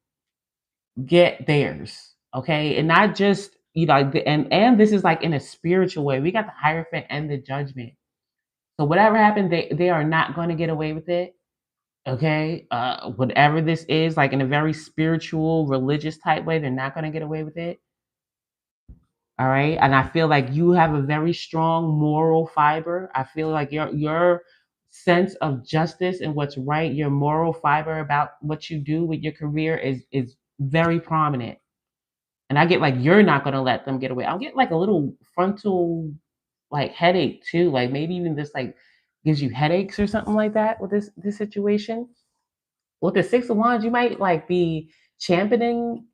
get theirs. Okay. And not just and this is like in a spiritual way. We got the Hierophant and the Judgment. So whatever happened, they are not going to get away with it. Okay. Whatever this is, like in a very spiritual, religious type way, they're not going to get away with it. All right. And I feel like you have a very strong moral fiber. I feel like your sense of justice and what's right, your moral fiber about what you do with your career is very prominent. And I get like you're not gonna let them get away. I'll get like a little frontal like headache too. Like maybe even just like gives you headaches or something like that with this situation. With the Six of Wands, you might like be championing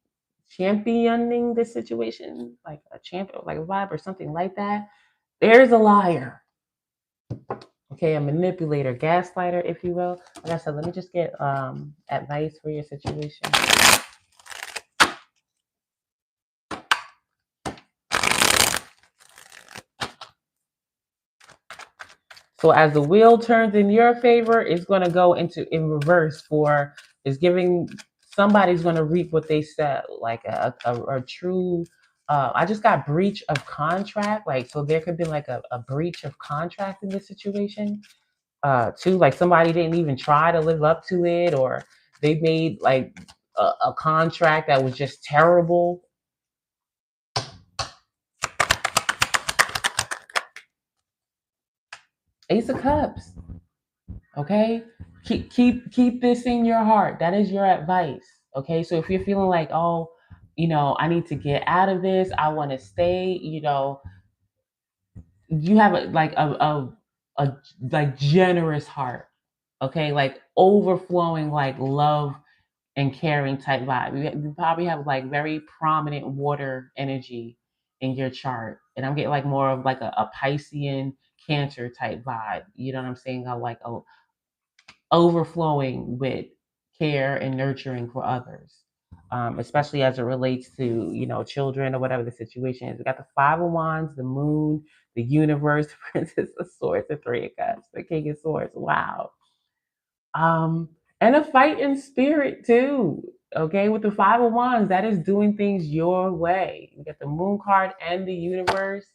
this situation, like a champion, like a vibe or something like that. There's a liar. Okay, a manipulator, gaslighter, if you will. Like I said, let me just get advice for your situation. So as the wheel turns in your favor, it's going to go into in reverse for is giving somebody's going to reap what they said, like a true. I just got breach of contract, like so there could be like a breach of contract in this situation. Too, like somebody didn't even try to live up to it, or they made like a contract that was just terrible. Ace of Cups. Okay, keep this in your heart. That is your advice. Okay, so if you're feeling like, oh, I need to get out of this, I want to stay, you have a like generous heart. Okay, like overflowing like love and caring type vibe. You probably have like very prominent water energy in your chart, and I'm getting like more of like a Piscean Cancer type vibe. You know what I'm saying? Like a overflowing with care and nurturing for others, especially as it relates to children or whatever the situation is. We got the Five of Wands, the Moon, the Universe, the Princess of Swords, the Three of Cups, the King of Swords. Wow. And a fighting spirit too. Okay, with the Five of Wands, that is doing things your way. You get the Moon card and the Universe.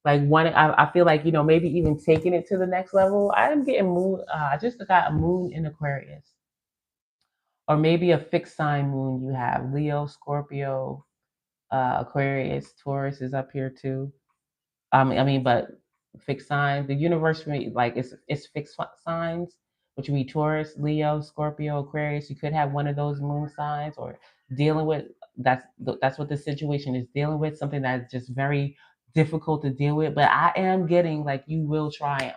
Like one, I feel like maybe even taking it to the next level. I am getting moon. I just got a moon in Aquarius, or maybe a fixed sign moon. You have Leo, Scorpio, Aquarius, Taurus is up here too. But fixed signs. The universe for me, like it's fixed signs, which would be Taurus, Leo, Scorpio, Aquarius. You could have one of those moon signs, or dealing with that's what the situation is dealing with. Something that's just very difficult to deal with. But I am getting like you will triumph.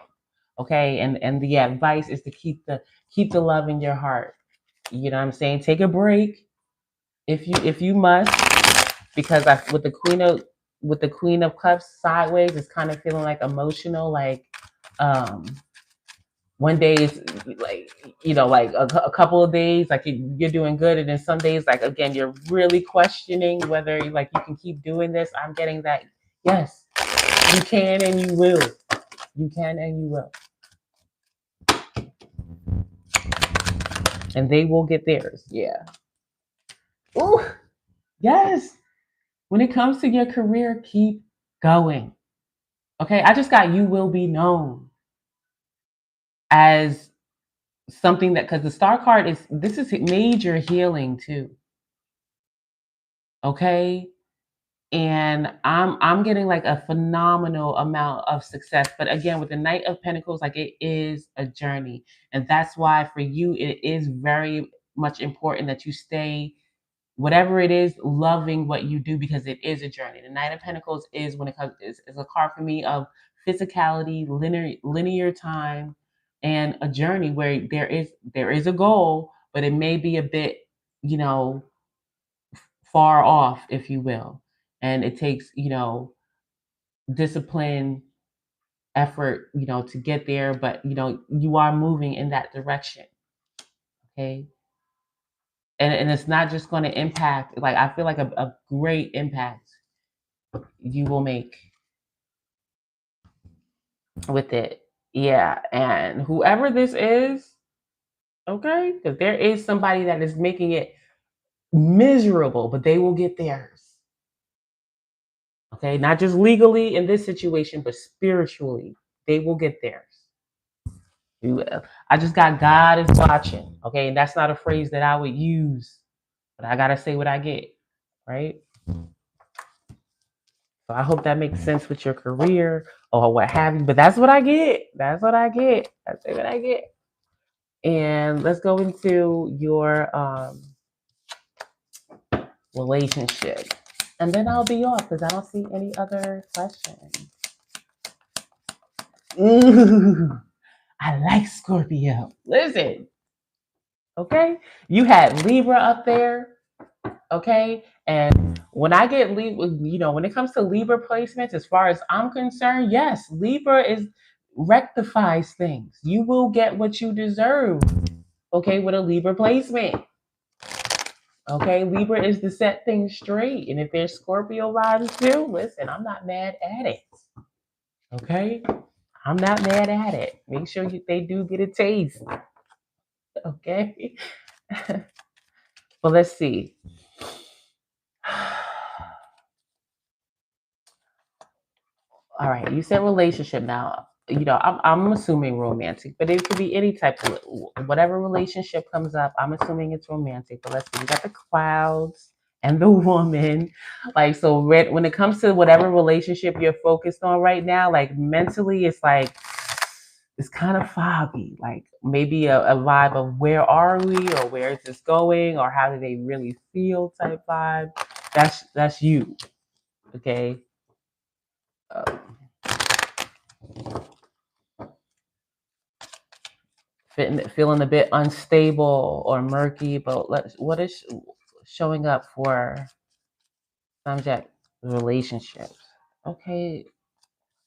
Okay, and the advice is to keep the love in your heart. You know what I'm saying? Take a break if you must, because I with the Queen of Cups sideways, it's kind of feeling like emotional. Like um, one day is like like a couple of days like you're doing good, and then some days like again you're really questioning whether you can keep doing this. I'm getting that yes, you can and you will. You can and you will, and they will get theirs. Yeah. Ooh, yes. When it comes to your career, keep going. Okay, I just got you will be known as something that because the star card is major healing too. Okay, and I'm getting like a phenomenal amount of success. But again, with the Knight of Pentacles, like it is a journey, and that's why for you it is very much important that you stay, whatever it is, loving what you do, because it is a journey. The Knight of Pentacles is, when it comes, is a card for me of physicality, linear time, and a journey where there is a goal, but it may be a bit, you know, far off, if you will. And it takes, discipline, effort, to get there, but you are moving in that direction. Okay. And it's not just going to impact, like, I feel like a great impact you will make with it. Yeah. And whoever this is, okay, because there is somebody that is making it miserable, but they will get theirs. Okay. Not just legally in this situation, but spiritually, they will get theirs. I just got God is watching. Okay. And that's not a phrase that I would use, but I got to say what I get. Right. So I hope that makes sense with your career or what have you. But that's what I get. That's what I get. That's what I get. And let's go into your relationship. And then I'll be off because I don't see any other questions. Ooh, I like Scorpio. Listen. Okay. You had Libra up there. Okay. And when I get Libra, when it comes to Libra placements, as far as I'm concerned, yes, Libra rectifies things. You will get what you deserve. Okay. With a Libra placement. Okay. Libra is to set things straight. And if there's Scorpio vibes too, listen, I'm not mad at it. Okay. I'm not mad at it. Make sure they do get a taste. Okay. Well, let's see. All right, you said relationship. Now, I'm assuming romantic, but it could be any type of, whatever relationship comes up. I'm assuming it's romantic. But let's see, you got the clouds and the woman. Like, so when it comes to whatever relationship you're focused on right now, like mentally, it's like it's kind of foggy. Like maybe a vibe of where are we, or where is this going, or how do they really feel type vibe. That's you. Okay. Feeling a bit unstable or murky, but what is showing up for subject relationships? Okay,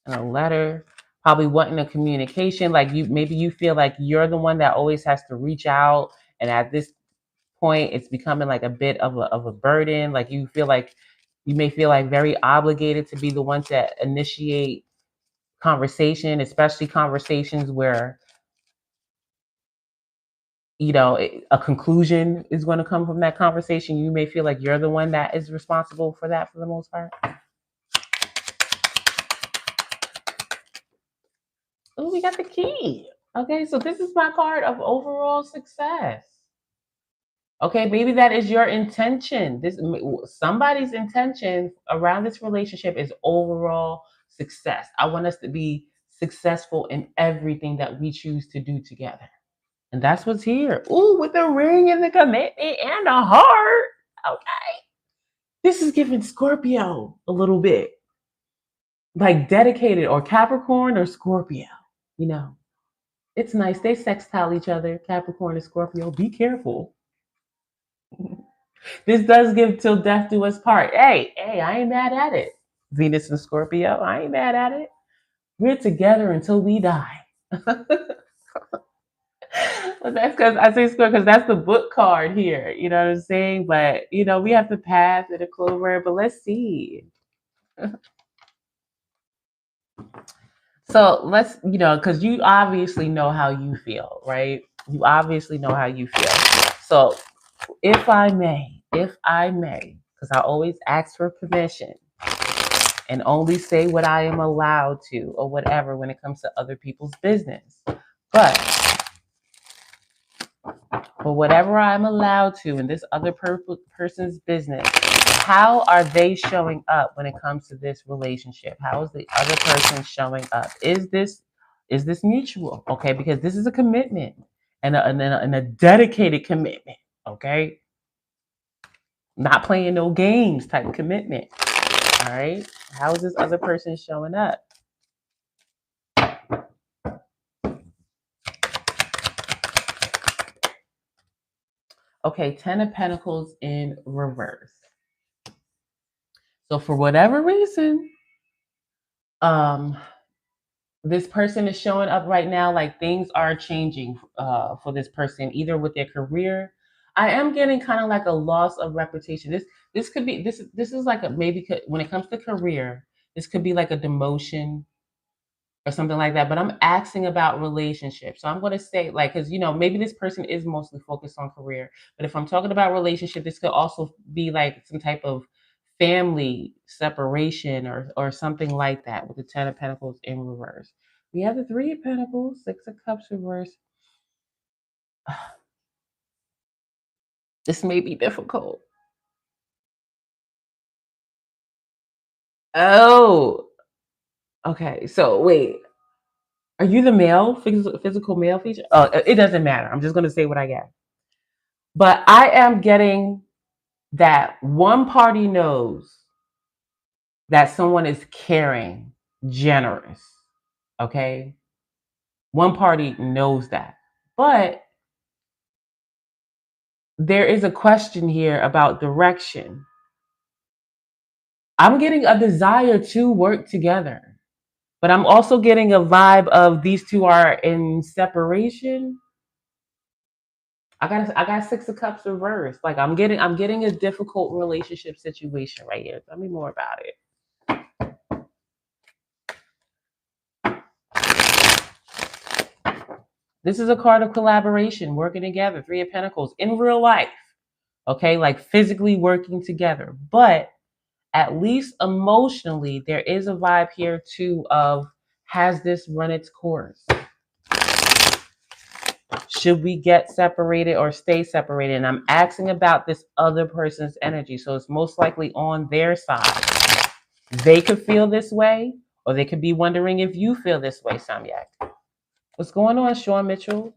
and a letter, probably wanting a communication. Like maybe you feel like you're the one that always has to reach out, and at this point, it's becoming like a bit of a burden. Like you may feel like very obligated to be the one to initiate conversation, especially conversations where a conclusion is going to come from that conversation. You may feel like you're the one that is responsible for that for the most part. Oh, we got the key. Okay, so this is my card of overall success. Okay, maybe that is your intention. Somebody's intention around this relationship is overall success. I want us to be successful in everything that we choose to do together. And that's what's here. Ooh, with the ring and the commitment and a heart. Okay. This is giving Scorpio a little bit. Like dedicated, or Capricorn or Scorpio. It's nice. They sextile each other, Capricorn and Scorpio. Be careful. This does give till death do us part. Hey, I ain't mad at it. Venus and Scorpio, I ain't mad at it. We're together until we die. Well, that's because I say Scorpio because that's the book card here. You know what I'm saying? But we have the path and the clover. But let's see. So let's, because you obviously know how you feel, right? You obviously know how you feel. So if I may, because I always ask for permission and only say what I am allowed to or whatever when it comes to other people's business. But for whatever I'm allowed to in this other person's business. How are they showing up when it comes to this relationship? How is the other person showing up? Is this mutual? Okay, because this is a commitment and a dedicated commitment. Okay, not playing no games type commitment. All right, how is this other person showing up? Okay, Ten of Pentacles in reverse. So for whatever reason, um, this person is showing up right now like things are changing for this person, either with their career. I am getting kind of like a loss of reputation. This could be this is like a maybe when it comes to career, this could be like a demotion or something like that. But I'm asking about relationships. So I'm going to say like, because maybe this person is mostly focused on career. But if I'm talking about relationship, this could also be like some type of family separation or something like that with the Ten of Pentacles in reverse. We have the Three of Pentacles, Six of Cups reverse. This may be difficult. Oh, okay. So wait, are you the male, physical male feature? Oh, it doesn't matter. I'm just going to say what I get. But I am getting that one party knows that someone is caring, generous. Okay. One party knows that. But there is a question here about direction. I'm getting a desire to work together, but I'm also getting a vibe of these two are in separation. I got Six of Cups reversed. Like I'm getting a difficult relationship situation right here. Tell me more about it. This is a card of collaboration, working together, Three of Pentacles in real life. Okay, like physically working together. But at least emotionally, there is a vibe here too of has this run its course? Should we get separated or stay separated? And I'm asking about this other person's energy. So it's most likely on their side. They could feel this way, or they could be wondering if you feel this way, Samyak. What's going on, Sean Mitchell?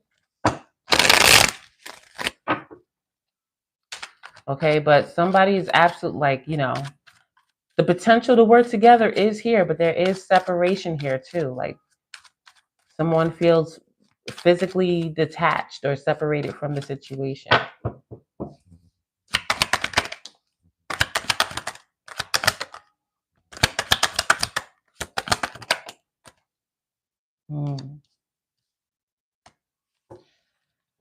Okay, but somebody is absolute, like, the potential to work together is here, but there is separation here too. Like someone feels physically detached or separated from the situation. Hmm.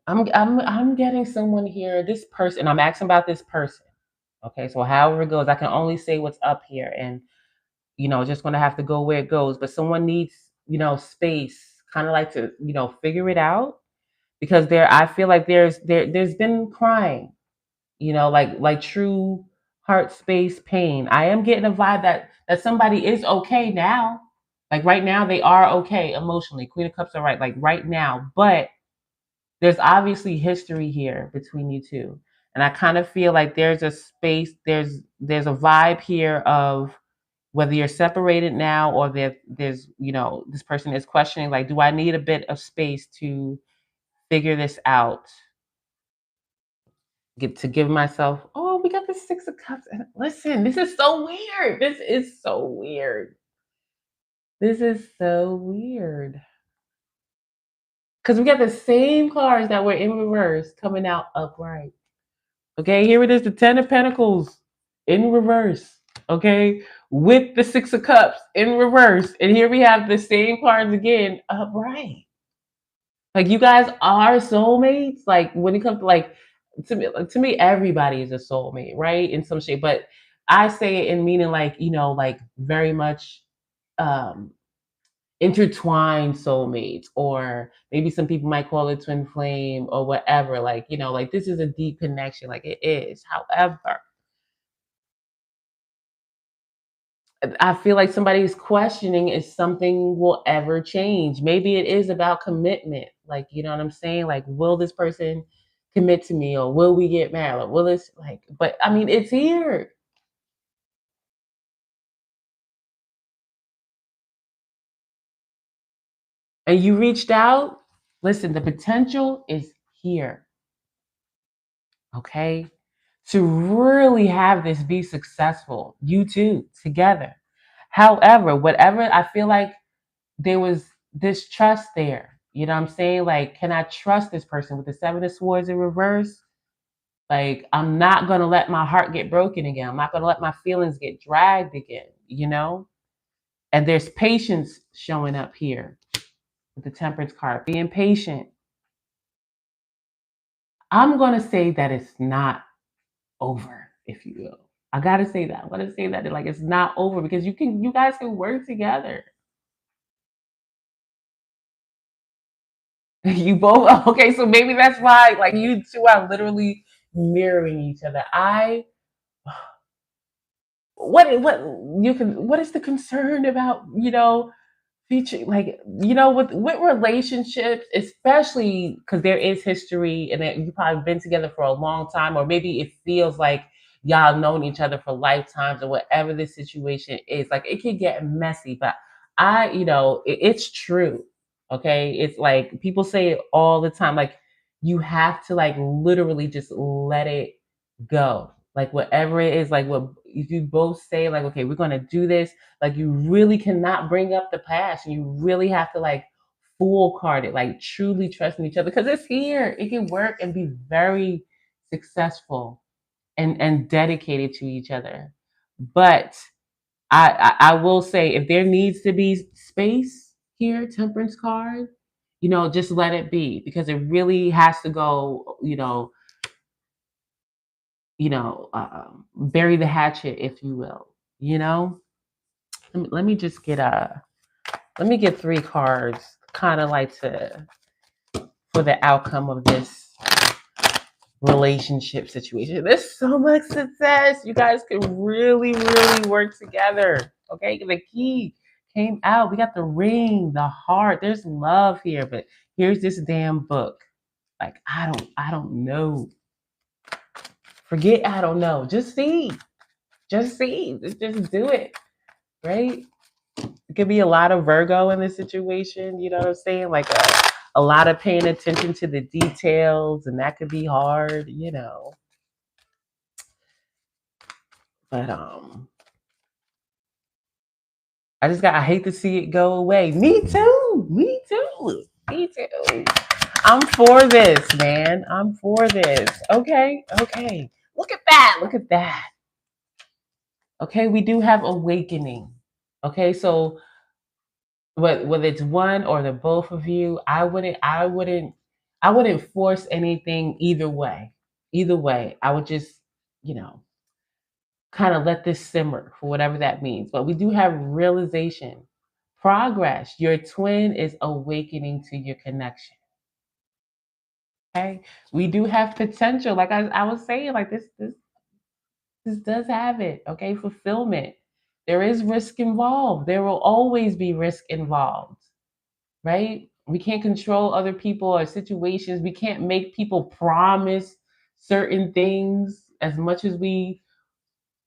I'm getting someone here. This person. I'm asking about this person. Okay, so however it goes, I can only say what's up here, and just gonna have to go where it goes. But someone needs space, kind of like to figure it out because I feel like there's been crying, like true heart space pain. I am getting a vibe that somebody is okay now. Like right now, they are okay emotionally. Queen of Cups are right, like right now, but there's obviously history here between you two. And I kind of feel like there's a space, there's a vibe here of whether you're separated now or there's this person is questioning, like, do I need a bit of space to figure this out? Give myself, oh, we got the Six of Cups. And listen, this is so weird. This is so weird. This is so weird. Because we got the same cards that were in reverse coming out upright. Okay, here it is, the Ten of Pentacles in reverse. Okay, with the Six of Cups in reverse. And here we have the same cards again upright. Like you guys are soulmates. Like when it comes to to me, everybody is a soulmate, right? In some shape. But I say it in meaning like, like very much um intertwined soulmates, or maybe some people might call it twin flame or whatever. Like, like this is a deep connection, like it is. However, I feel like somebody's questioning if something will ever change. Maybe it is about commitment. Like, you know what I'm saying? Like, will this person commit to me, or will we get married, or will this like, but I mean, it's here. And you reached out. Listen, the potential is here. Okay. To really have this be successful, you two together. However, whatever, I feel like there was distrust there. You know what I'm saying? Like, can I trust this person with the Seven of Swords in reverse? Like, I'm not going to let my heart get broken again. I'm not going to let my feelings get dragged again, you know? And there's patience showing up here with the Temperance card, being patient. I'm going to say that it's not over, if you will. I got to say that. I'm going to say that like it's not over because you guys can work together. You both okay, so maybe that's why like you two are literally mirroring each other. I what you can what is the concern about, future, like, with relationships, especially because there is history and that you've probably been together for a long time, or maybe it feels like y'all known each other for lifetimes, or whatever the situation is, like it can get messy. But it's true. Okay, it's like people say it all the time, like you have to like literally just let it go, like whatever it is, like what if you both say like, okay, we're gonna do this, like you really cannot bring up the past. You really have to like full card it, like truly trusting each other because it's here. It can work and be very successful and dedicated to each other. But I will say if there needs to be space here, Temperance card, just let it be because it really has to go. Bury the hatchet, if you will. You know. Let me just get a let me get three cards, kind of like for the outcome of this relationship situation. There's so much success. You guys can really, really work together. Okay, the key came out. We got the ring, the heart. There's love here, but here's this damn book. Like I don't know. Forget I don't know. Just see. Just see. Just do it. Right? It could be a lot of Virgo in this situation, you know what I'm saying? Like a lot of paying attention to the details, and that could be hard. But I hate to see it go away. Me too. Me too. Me too. I'm for this, man. I'm for this. Okay. Okay. Look at that. Look at that. Okay, we do have awakening. Okay, so whether it's one or the both of you, I wouldn't force anything either way. Either way, I would just, you know, kind of let this simmer for whatever that means. But we do have realization, progress. Your twin is awakening to your connection. Okay, we do have potential. Like I was saying, like this does have it. Okay, fulfillment. There is risk involved. There will always be risk involved, right? We can't control other people or situations. We can't make people promise certain things as much as we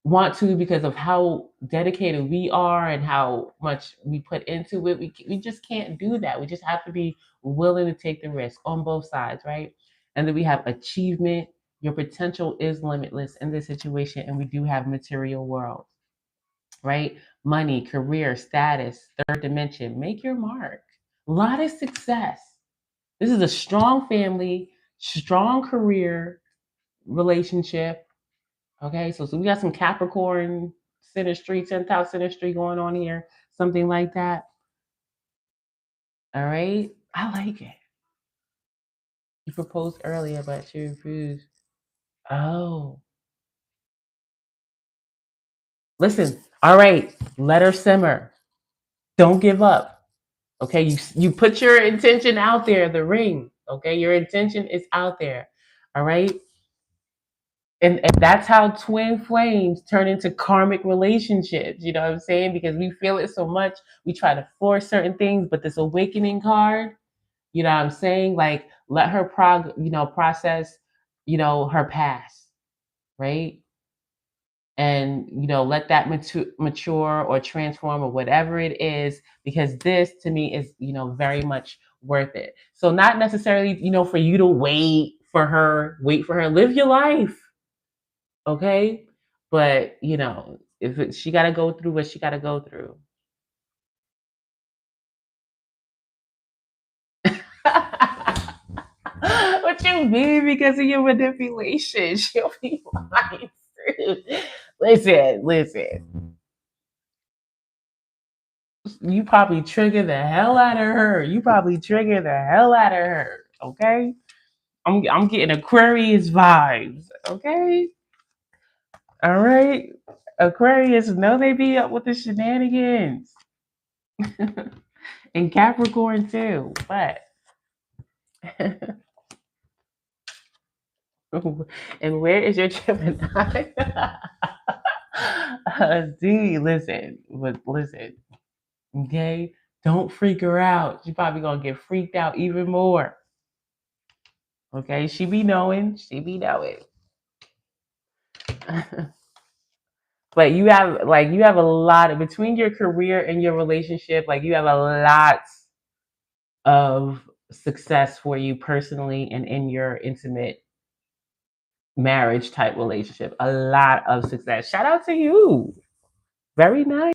want to because of how dedicated we are and how much we put into it. We just can't do that. We just have to be willing to take the risk on both sides, right? And then we have achievement. Your potential is limitless in this situation, and we do have material world, right? Money, career, status, third dimension. Make your mark. A lot of success. This is a strong family, strong career relationship. Okay, so we got some Capricorn Sinistry, 10th house Sinistry going on here, something like that. All right, I like it. You proposed earlier, but you refused. Oh, listen. All right, let her simmer. Don't give up. Okay, you put your intention out there, the ring. Okay, your intention is out there. All right. And that's how twin flames turn into karmic relationships. You know what I'm saying? Because we feel it so much, we try to force certain things. But this awakening card, you know what I'm saying? Like let her process her past, right? And let that mature or transform or whatever it is, because this to me is very much worth it. So not necessarily for you to wait for her, live your life, okay? But if she got to go through what she got to go through. What you mean? Because of your manipulation, she'll be lying through. Listen. You probably trigger the hell out of her. Okay, I'm getting Aquarius vibes. Okay, all right. Aquarius know they be up with the shenanigans, and Capricorn too. But and where is your Gemini? Dude, listen. Okay, don't freak her out. She probably gonna get freaked out even more. Okay, she be knowing. But you have a lot of, between your career and your relationship, like you have a lot of success for you personally and in your intimate marriage type relationship. A lot of success. Shout out to you. Very nice.